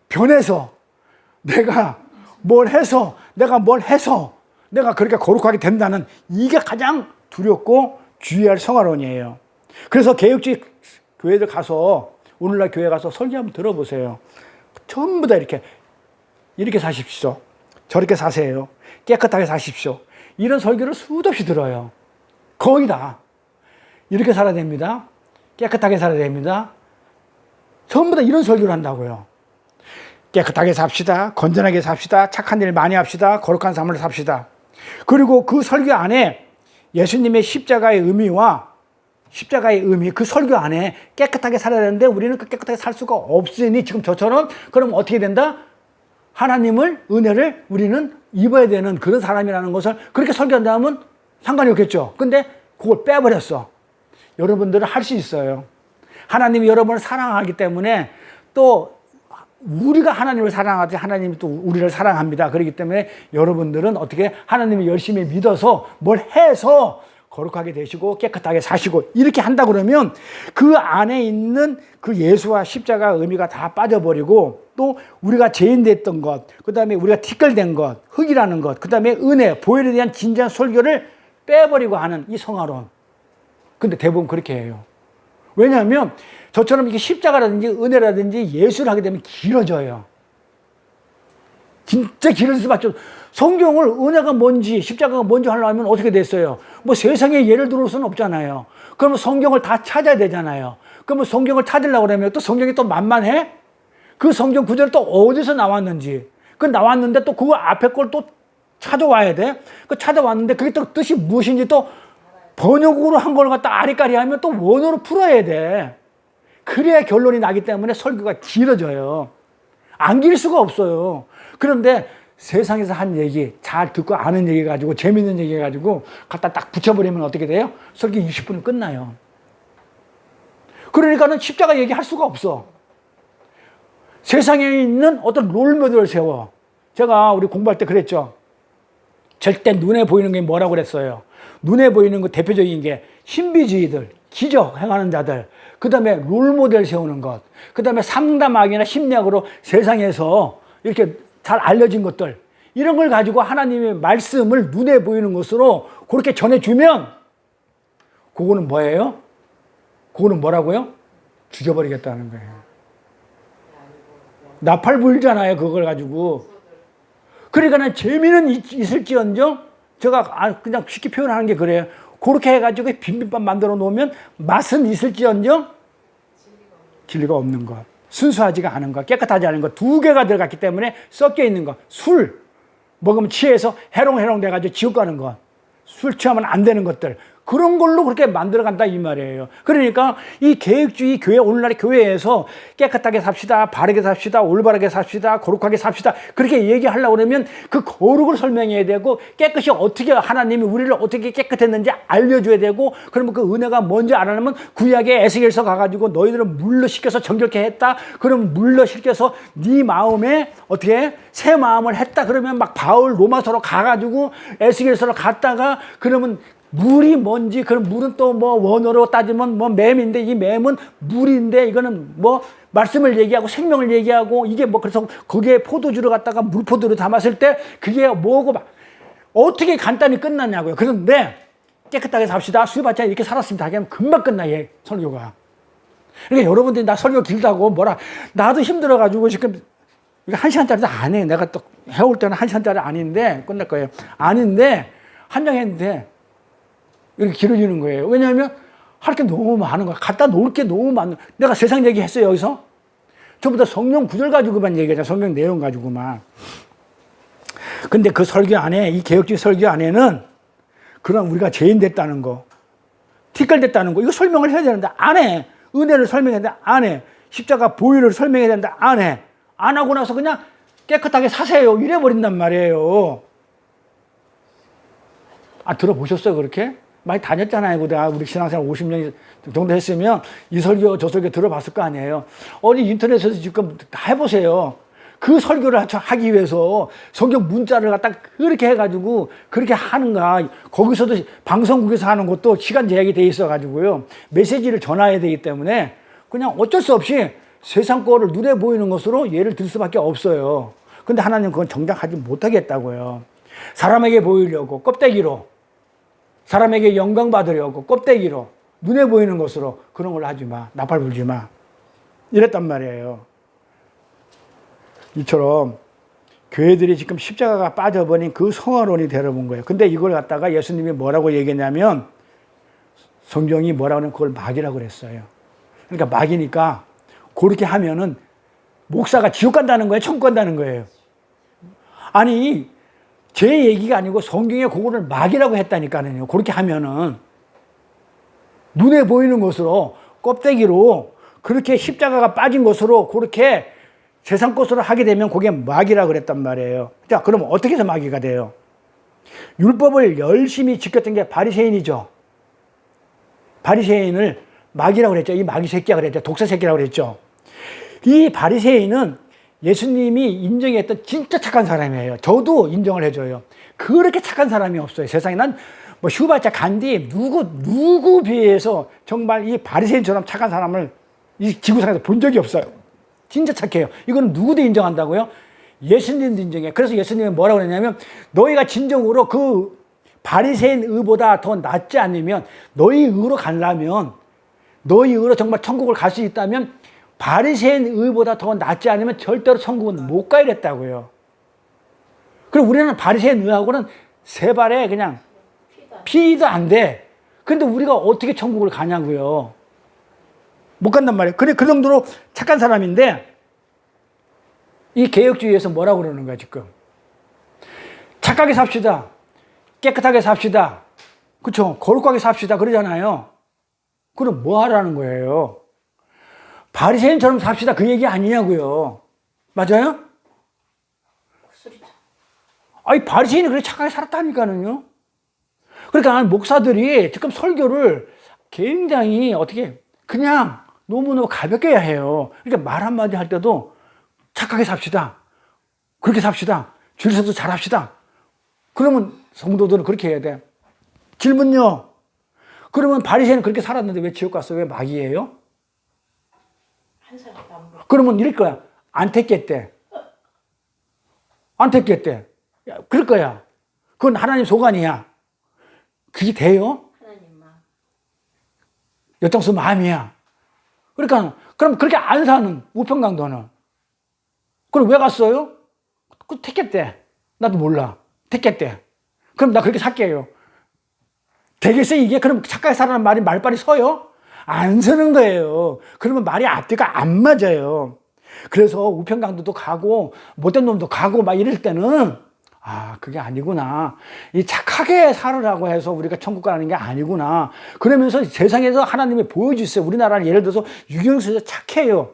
변해서 내가 뭘 해서 내가 그렇게 거룩하게 된다는 이게 가장 두렵고 주의할 성화론이에요. 그래서 개혁주의 교회들 가서 오늘날 교회 가서 설교 한번 들어보세요. 전부 다 이렇게 사십시오. 저렇게 사세요. 깨끗하게 사십시오. 이런 설교를 수도 없이 들어요. 거의 다. 이렇게 살아야 됩니다. 깨끗하게 살아야 됩니다. 전부 다 이런 설교를 한다고요. 깨끗하게 삽시다. 건전하게 삽시다. 착한 일 많이 합시다. 거룩한 삶을 삽시다. 그리고 그 설교 안에 예수님의 십자가의 의미와 십자가의 의미, 그 설교 안에 깨끗하게 살아야 되는데 우리는 그 깨끗하게 살 수가 없으니 지금 저처럼 그럼 어떻게 된다? 하나님을, 은혜를 우리는 입어야 되는 그런 사람이라는 것을 그렇게 설교한다면 상관이 없겠죠. 근데 그걸 빼버렸어. 여러분들은 할 수 있어요. 하나님이 여러분을 사랑하기 때문에 또 우리가 하나님을 사랑하지 하나님이 또 우리를 사랑합니다. 그렇기 때문에 여러분들은 어떻게 하나님을 열심히 믿어서 뭘 해서 거룩하게 되시고 깨끗하게 사시고 이렇게 한다 그러면 그 안에 있는 그 예수와 십자가 의미가 다 빠져버리고 또 우리가 죄인됐던 것, 그 다음에 우리가 티끌된 것, 흙이라는 것, 그 다음에 은혜, 보혈에 대한 진지한 설교를 빼버리고 하는 이 성화론. 근데 대부분 그렇게 해요. 왜냐하면 저처럼 이게 십자가라든지 은혜라든지 예수를 하게 되면 길어져요. 진짜 길어질 수밖에 없어요. 성경을 은혜가 뭔지 십자가가 뭔지 하려면 어떻게 됐어요? 뭐 세상에 예를 들을 수는 없잖아요. 그러면 성경을 다 찾아야 되잖아요. 그러면 성경을 찾으려고 그러면 또 성경이 또 만만해? 그 성경 구절이 또 어디서 나왔는지 그 나왔는데 또 그거 앞에 걸 또 찾아와야 돼. 그 찾아왔는데 그게 또 뜻이 무엇인지 또 번역으로 한 걸 갖다 아리까리 하면 또 원어로 풀어야 돼. 그래야 결론이 나기 때문에 설교가 길어져요. 안 길 수가 없어요. 그런데 세상에서 한 얘기, 잘 듣고 아는 얘기 가지고 재밌는 얘기 가지고 갖다 딱 붙여버리면 어떻게 돼요? 설교 20분은 끝나요. 그러니까는 십자가 얘기할 수가 없어. 세상에 있는 어떤 롤모델을 세워. 제가 우리 공부할 때 그랬죠. 절대 눈에 보이는 게 뭐라고 그랬어요? 눈에 보이는 거 대표적인 게 신비주의들, 기적 행하는 자들, 그 다음에 롤모델 세우는 것, 그 다음에 상담학이나 심리학으로 세상에서 이렇게 잘 알려진 것들, 이런 걸 가지고 하나님의 말씀을 눈에 보이는 것으로 그렇게 전해주면 그거는 뭐예요? 그거는 뭐라고요? 죽여버리겠다는 거예요. 나팔 불잖아요, 그걸 가지고. 그러니까 재미는 있을지언정, 제가 그냥 쉽게 표현하는 게 그래요. 그렇게 해가지고 비빔밥 만들어 놓으면 맛은 있을지언정 진리가 없는 것, 순수하지가 않은 것, 깨끗하지 않은 것, 두 개가 들어갔기 때문에 섞여 있는 것. 술 먹으면 취해서 해롱해롱 돼가지고 지옥 가는 것, 술 취하면 안 되는 것들, 그런 걸로 그렇게 만들어간다 이 말이에요. 그러니까 이 계획주의 교회, 오늘날의 교회에서 깨끗하게 삽시다, 바르게 삽시다, 올바르게 삽시다, 거룩하게 삽시다, 그렇게 얘기하려고 그러면 그 거룩을 설명해야 되고, 깨끗이 어떻게 하나님이 우리를 어떻게 깨끗했는지 알려줘야 되고, 그러면 그 은혜가 뭔지 알아내면 구약의 에스겔서 가가지고 너희들은 물로 씻겨서 정결케 했다, 그러면 물로 씻겨서 네 마음에 어떻게 새 마음을 했다, 그러면 막 바울 로마서로 가가지고 에스겔서로 갔다가 그러면 물이 뭔지, 그럼 물은 또 뭐 원어로 따지면 뭐 맴인데, 이 맴은 물인데 이거는 뭐 말씀을 얘기하고 생명을 얘기하고, 이게 뭐 그래서 거기에 포도주를 갖다가 물포도로 담았을 때 그게 뭐고 막 어떻게 간단히 끝났냐고요. 그런데 깨끗하게 삽시다, 수요받자, 이렇게 살았습니다 하면 금방 끝나, 얘 설교가. 그러니까 여러분들이 나 설교 길다고 뭐라, 나도 힘들어가지고 지금 이거 1시간짜리도 안 해. 내가 또 해올 때는 1시간짜리 아닌데 끝날 거예요. 아닌데 한 장 했는데 이렇게 길어지는 거예요. 왜냐하면 할 게 너무 많은 거야. 갖다 놓을 게 너무 많은 거야. 내가 세상 얘기 했어요, 여기서? 전부 다 성경 구절 가지고만 얘기하자. 성경 내용 가지고만. 근데 그 설교 안에, 이 개혁주의 설교 안에는 그런 우리가 죄인 됐다는 거, 티끌 됐다는 거, 이거 설명을 해야 되는데 안 해. 은혜를 설명해야 되는데 안 해. 십자가 보혈을 설명해야 되는데 안 해. 안 하고 나서 그냥 깨끗하게 사세요, 이래버린단 말이에요. 들어보셨어요, 그렇게? 많이 다녔잖아요. 우리 신앙생활 50년 정도 했으면 이 설교 저 설교 들어봤을 거 아니에요. 어디 인터넷에서 지금 다 해보세요. 그 설교를 하기 위해서 성경 문자를 갖다 그렇게 해가지고 그렇게 하는가. 거기서도 방송국에서 하는 것도 시간 제약이 돼 있어가지고요, 메시지를 전해야 되기 때문에 그냥 어쩔 수 없이 세상 거를 눈에 보이는 것으로 예를 들 수밖에 없어요. 근데 하나님 그건 정작 하지 못하겠다고요. 사람에게 보이려고 껍데기로, 사람에게 영광 받으려고 껍데기로, 눈에 보이는 것으로 그런 걸 하지 마. 나팔 불지 마. 이랬단 말이에요. 이처럼 교회들이 지금 십자가가 빠져버린 그 성화론이 되어본 거예요. 근데 이걸 갖다가 예수님이 뭐라고 얘기했냐면, 성경이 뭐라고 하면 그걸 막이라고 그랬어요. 그러니까 막이니까 그렇게 하면은 목사가 지옥 간다는 거예요, 천국 간다는 거예요. 아니, 제 얘기가 아니고 성경에 그거를 막이라고 했다니까요. 그렇게 하면은. 눈에 보이는 것으로 껍데기로 그렇게 십자가가 빠진 것으로 그렇게 세상 것으로 하게 되면 그게 마귀라 그랬단 말이에요. 자, 그러면 어떻게 해서 마귀가 돼요? 율법을 열심히 지켰던 게 바리새인이죠. 바리새인을 마귀라고 그랬죠. 이 마귀 새끼라 그랬죠. 독사 새끼라고 그랬죠. 이 바리새인은 예수님이 인정했던 진짜 착한 사람이에요. 저도 인정을 해줘요. 그렇게 착한 사람이 없어요. 세상에 난 뭐 슈바차 간디 누구 비해서 정말 이 바리새인처럼 착한 사람을 이 지구상에서 본 적이 없어요. 진짜 착해요. 이거는 누구도 인정한다고요? 예수님도 인정해요. 그래서 예수님이 뭐라고 그랬냐면 너희가 진정으로 그 바리새인 의보다 더 낫지 않으면 너희 의로 가려면 너희 의로 정말 천국을 갈 수 있다면 바리새인 의보다 더 낫지 않으면 절대로 천국은 못 가 이랬다고요. 그리고 우리는 바리새인 의하고는 세 발에 그냥 피도 안 돼. 그런데 우리가 어떻게 천국을 가냐고요. 못 간단 말이에요. 그래, 그 정도로 착한 사람인데 이 개혁주의에서 뭐라고 그러는 거야 지금. 착하게 삽시다. 깨끗하게 삽시다. 그렇죠. 거룩하게 삽시다 그러잖아요. 그럼 뭐 하라는 거예요? 바리새인처럼 삽시다 그 얘기 아니냐고요. 맞아요? 아니 바리새인이 그렇게 착하게 살았다니까는요. 그러니까 목사들이 지금 설교를 굉장히 어떻게 그냥 너무너무 가볍게 해야 해요. 그러니까 말 한마디 할 때도 착하게 삽시다. 그렇게 삽시다. 줄 서서 잘합시다. 그러면 성도들은 그렇게 해야 돼. 질문요. 그러면 바리새인은 그렇게 살았는데 왜 지옥 갔어요? 왜 마귀예요? 한 사람도 안 먹어. 그러면 이럴 거야. 안 택했대. 안 택했대. 그럴 거야. 그건 하나님 소관이야. 그게 돼요? 하나님 마음. 여장수 마음이야. 그러니까 그럼 그렇게 안 사는 우평강도는 그럼 왜 갔어요? 그 택했대. 나도 몰라. 택했대. 그럼 나 그렇게 살게요. 되겠어 이게? 그럼 착하게 살라는 말이 말빨이 서요? 안 서는 거예요. 그러면 말이 앞뒤가 안 맞아요. 그래서 우평강도도 가고 못된 놈도 가고 막 이럴 때는 아 그게 아니구나. 이 착하게 살으라고 해서 우리가 천국 가는 게 아니구나. 그러면서 세상에서 하나님이 보여주세요. 우리나라는 예를 들어서 유경에서 착해요.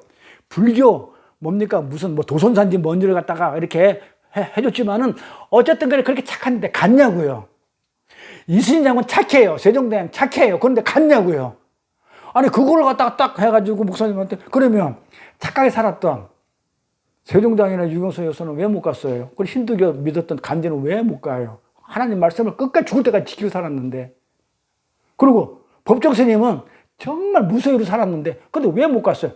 불교 뭡니까 무슨 뭐 도선산지 뭔지를 갖다가 이렇게 해줬지만은 어쨌든 간에 그렇게 착한데 갔냐고요. 이순신 장군 착해요. 세종대왕 착해요. 그런데 갔냐고요. 아니 그걸 갖다가 딱 해가지고 목사님한테 그러면 착하게 살았던 세종대왕이나 유경수 여사는 왜 못 갔어요? 그리고 힌두교 믿었던 간디는 왜 못 가요? 하나님 말씀을 끝까지 죽을 때까지 지키고 살았는데. 그리고 법정 스님은 정말 무소유로 살았는데 근데 왜 못 갔어요?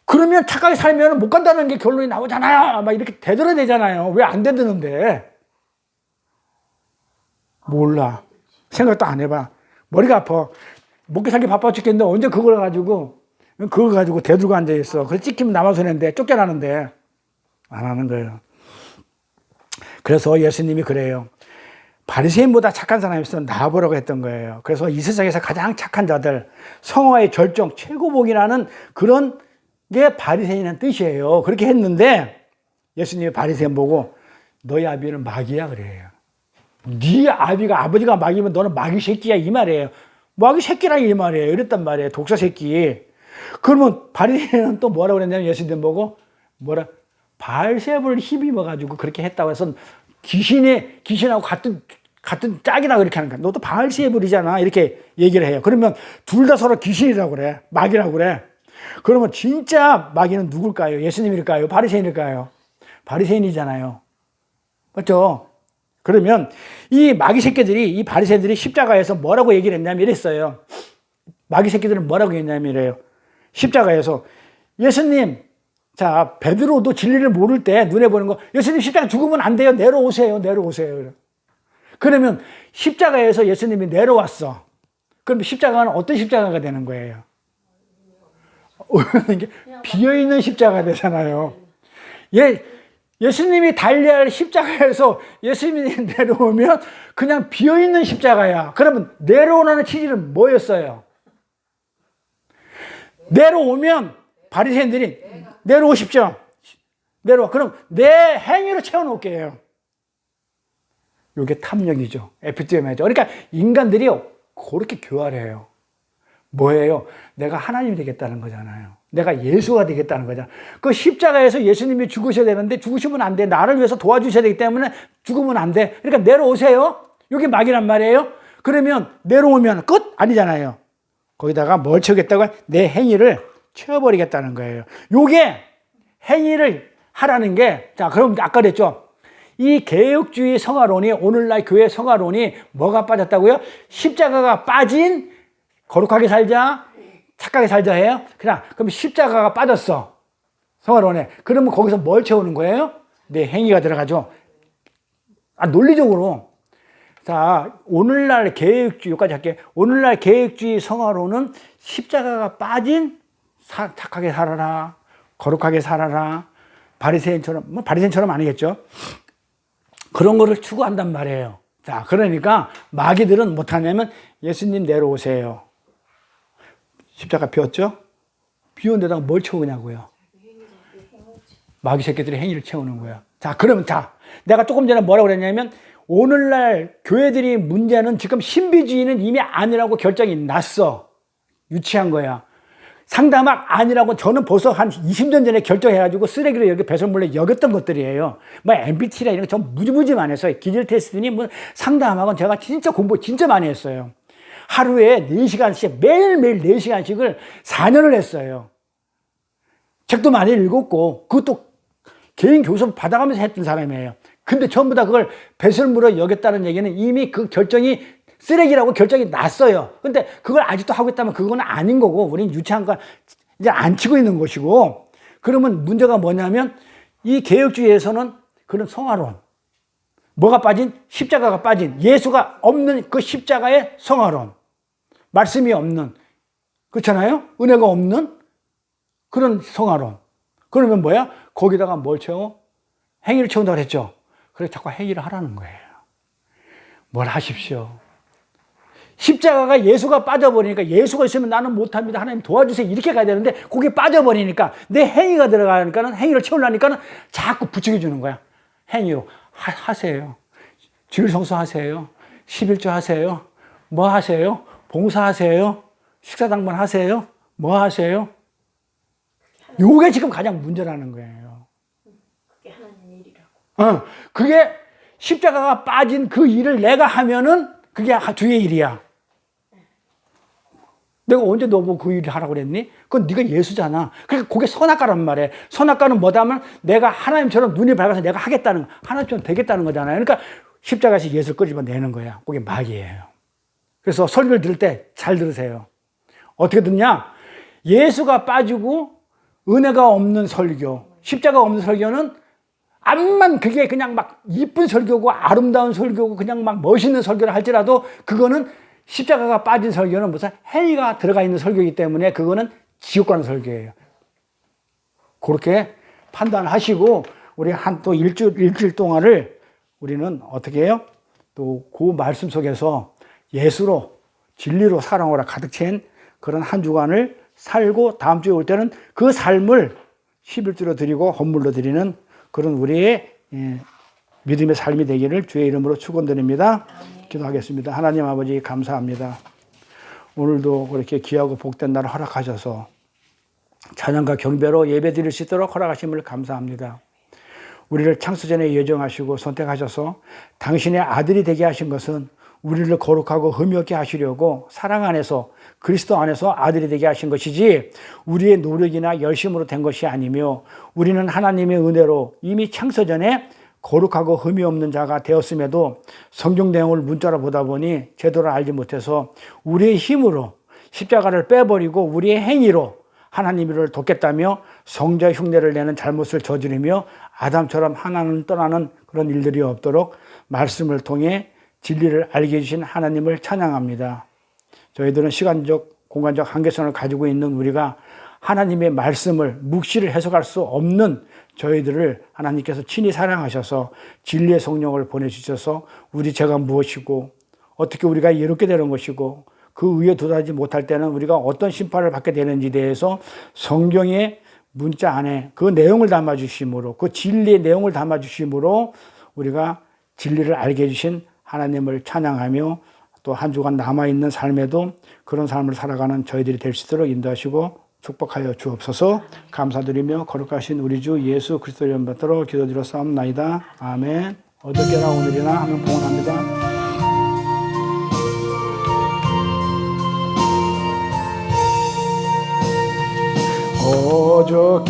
그러면 착하게 살면 못 간다는 게 결론이 나오잖아요. 막 이렇게 되돌아대잖아요. 왜 안 되드는데? 몰라. 생각도 안 해봐. 머리가 아파. 먹기 살기 바빠 죽겠는데 언제 그걸 가지고 대들고 앉아있어. 그래서 찍히면 남아 손해인데 쫓겨나는데 안 하는 거예요. 그래서 예수님이 그래요. 바리새인보다 착한 사람이 있으면 나와보라고 했던 거예요. 그래서 이 세상에서 가장 착한 자들, 성화의 절정, 최고복이라는 그런 게 바리새인이라는 뜻이에요. 그렇게 했는데 예수님이 바리새인 보고 너희 아비는 마귀야 그래요. 네 아버지가 마귀면 너는 마귀 새끼야 이 말이에요. 마귀 새끼라 이 말이에요. 이랬단 말이에요. 독사 새끼. 그러면 바리새인은 또 뭐라고 그랬냐면 예수님 보고 바알세불을 힘입어 가지고 그렇게 했다고 해서 귀신하고 같은 짝이라고 이렇게 하는 거야. 너도 바알세불이잖아. 이렇게 얘기를 해요. 그러면 둘 다 서로 귀신이라고 그래. 마귀라고 그래. 그러면 진짜 마귀는 누굴까요? 예수님일까요? 바리새인일까요? 바리새인이잖아요. 맞죠? 그러면 이 마귀 새끼들이 이 바리새인들이 십자가에서 뭐라고 얘기를 했냐면 이랬어요. 마귀 새끼들은 뭐라고 했냐면 이래요. 십자가에서 예수님, 자 베드로도 진리를 모를 때 눈에 보는 거 예수님 십자가 죽으면 안 돼요. 내려오세요. 그러면 십자가에서 예수님이 내려왔어. 그럼 십자가는 어떤 십자가가 되는 거예요? 비어있는 십자가가 되잖아요. 예수님이 달려야 할 십자가에서 예수님이 내려오면 그냥 비어있는 십자가야. 그러면 내려오라는 취지는 뭐였어요? 내려오면 바리새인들이 내려오십시오. 내려와. 그럼 내 행위로 채워놓을게요. 이게 탐욕이죠. 에피데미죠. 그러니까 인간들이 그렇게 교활해요. 뭐예요? 내가 하나님이 되겠다는 거잖아요. 내가 예수가 되겠다는 거잖아. 그 십자가에서 예수님이 죽으셔야 되는데 죽으시면 안 돼. 나를 위해서 도와주셔야 되기 때문에 죽으면 안 돼. 그러니까 내려오세요. 이게 막이란 말이에요. 그러면 내려오면 끝? 아니잖아요. 거기다가 뭘 채우겠다고? 내 행위를 채워버리겠다는 거예요. 요게 행위를 하라는 게, 자, 그럼 아까 그랬죠. 이 개혁주의 성화론이, 오늘날 교회 성화론이 뭐가 빠졌다고요? 십자가가 빠진 거룩하게 살자, 착하게 살자 해요. 그럼 십자가가 빠졌어. 성화론에. 그러면 거기서 뭘 채우는 거예요? 내 행위가 들어가죠. 논리적으로. 자, 오늘날 개혁주의, 여기까지 할게요. 오늘날 개혁주의 성화론은 십자가가 빠진 착하게 살아라, 거룩하게 살아라, 바리새인처럼, 바리새인처럼 아니겠죠. 그런 거를 추구한단 말이에요. 자, 그러니까 마귀들은 못하냐면 예수님 내려오세요. 십자가 비웠죠? 비운 데다가 뭘 채우냐고요. 마귀 새끼들이 행위를 채우는 거야. 자, 그러면 내가 조금 전에 뭐라고 그랬냐면 오늘날 교회들이 문제는 지금 신비주의는 이미 아니라고 결정이 났어. 유치한 거야. 상담학 아니라고 저는 벌써 한 20년 전에 결정해가지고 쓰레기로 여기 배설물로 여겼던 것들이에요. 뭐 MBTI라 이런 거 전 무지무지 많이 했어요. 기질 테스트니 뭐 상담학은 제가 진짜 공부 진짜 많이 했어요. 하루에 4시간씩, 매일매일 4시간씩을 4년을 했어요. 책도 많이 읽었고, 그것도 개인 교습 받아가면서 했던 사람이에요. 근데 전부 다 그걸 배설물로 여겼다는 얘기는 이미 그 결정이 쓰레기라고 결정이 났어요. 근데 그걸 아직도 하고 있다면 그건 아닌 거고, 우리는 유치한 거 이제 안 치고 있는 것이고, 그러면 문제가 뭐냐면 이 개혁주의에서는 그런 성화론, 뭐가 빠진? 십자가가 빠진, 예수가 없는 그 십자가의 성화론, 말씀이 없는, 그렇잖아요? 은혜가 없는 그런 성화론. 그러면 뭐야? 거기다가 뭘 채워? 행위를 채운다고 그랬죠. 그래서 자꾸 행위를 하라는 거예요. 뭘 하십시오. 십자가가 예수가 빠져버리니까, 예수가 있으면 나는 못합니다, 하나님 도와주세요, 이렇게 가야 되는데 거기에 빠져버리니까 내 행위가 들어가니까는, 행위를 채우려니까는 자꾸 부추겨 주는 거야. 행위로 하세요. 주일 성수하세요. 11조 하세요. 뭐 하세요? 봉사하세요. 식사당번 하세요. 뭐 하세요? 요게 지금 가장 문제라는 거예요. 그게 하나님 일이라고. 그게 십자가가 빠진 그 일을 내가 하면은 그게 주의 일이야. 내가 언제 너 보고 그 일을 하라고 그랬니? 그건 네가 예수잖아. 그러니까 그게 선악과란 말이에요. 선악과는 뭐다면 내가 하나님처럼 눈이 밝아서 내가 하겠다는, 하나님처럼 되겠다는 거잖아요. 그러니까 십자가에서 예수를 끄집어내는 거야. 그게 마귀예요. 그래서 설교를 들을 때 잘 들으세요. 어떻게 듣냐? 예수가 빠지고 은혜가 없는 설교, 십자가 없는 설교는 암만 그게 그냥 막 이쁜 설교고 아름다운 설교고 그냥 막 멋있는 설교를 할지라도 그거는 십자가가 빠진 설교는 무슨 행위가 들어가 있는 설교이기 때문에 그거는 지옥 가는 설교예요. 그렇게 판단하시고 우리 한 또 일주일 동안을 우리는 어떻게 해요? 또 그 말씀 속에서 예수로 진리로 사랑으로 가득 찬 그런 한 주간을 살고 다음 주에 올 때는 그 삶을 11주로 드리고 헌물로 드리는 그런 우리의 믿음의 삶이 되기를 주의 이름으로 축원드립니다. 기도하겠습니다. 하나님 아버지 감사합니다. 오늘도 그렇게 귀하고 복된 날을 허락하셔서 찬양과 경배로 예배 드릴 수 있도록 허락하심을 감사합니다. 우리를 창세전에 예정하시고 선택하셔서 당신의 아들이 되게 하신 것은 우리를 거룩하고 흠이 없게 하시려고 사랑 안에서 그리스도 안에서 아들이 되게 하신 것이지 우리의 노력이나 열심으로 된 것이 아니며 우리는 하나님의 은혜로 이미 창세전에 거룩하고 흠이 없는 자가 되었음에도 성경 내용을 문자로 보다 보니 제대로 알지 못해서 우리의 힘으로 십자가를 빼버리고 우리의 행위로 하나님을 돕겠다며 성자 흉내를 내는 잘못을 저지르며 아담처럼 하나님을 떠나는 그런 일들이 없도록 말씀을 통해 진리를 알게 해주신 하나님을 찬양합니다. 저희들은 시간적, 공간적 한계선을 가지고 있는 우리가 하나님의 말씀을 묵시를 해석할 수 없는 저희들을 하나님께서 친히 사랑하셔서 진리의 성령을 보내주셔서 우리 죄가 무엇이고 어떻게 우리가 이렇게 되는 것이고 그 위에 도달하지 못할 때는 우리가 어떤 심판을 받게 되는지에 대해서 성경의 문자 안에 그 내용을 담아주심으로 그 진리의 내용을 담아주심으로 우리가 진리를 알게 해주신 하나님을 찬양하며 또 한 주간 남아있는 삶에도 그런 삶을 살아가는 저희들이 될 수 있도록 인도하시고 축복하여 주옵소서. 감사드리며 거룩하신 우리 주 예수 그리스도 이름 받들어 기도드려 싸움나이다. 아멘. 어저께나 오늘이나 하면 봉헌합니다. 어저께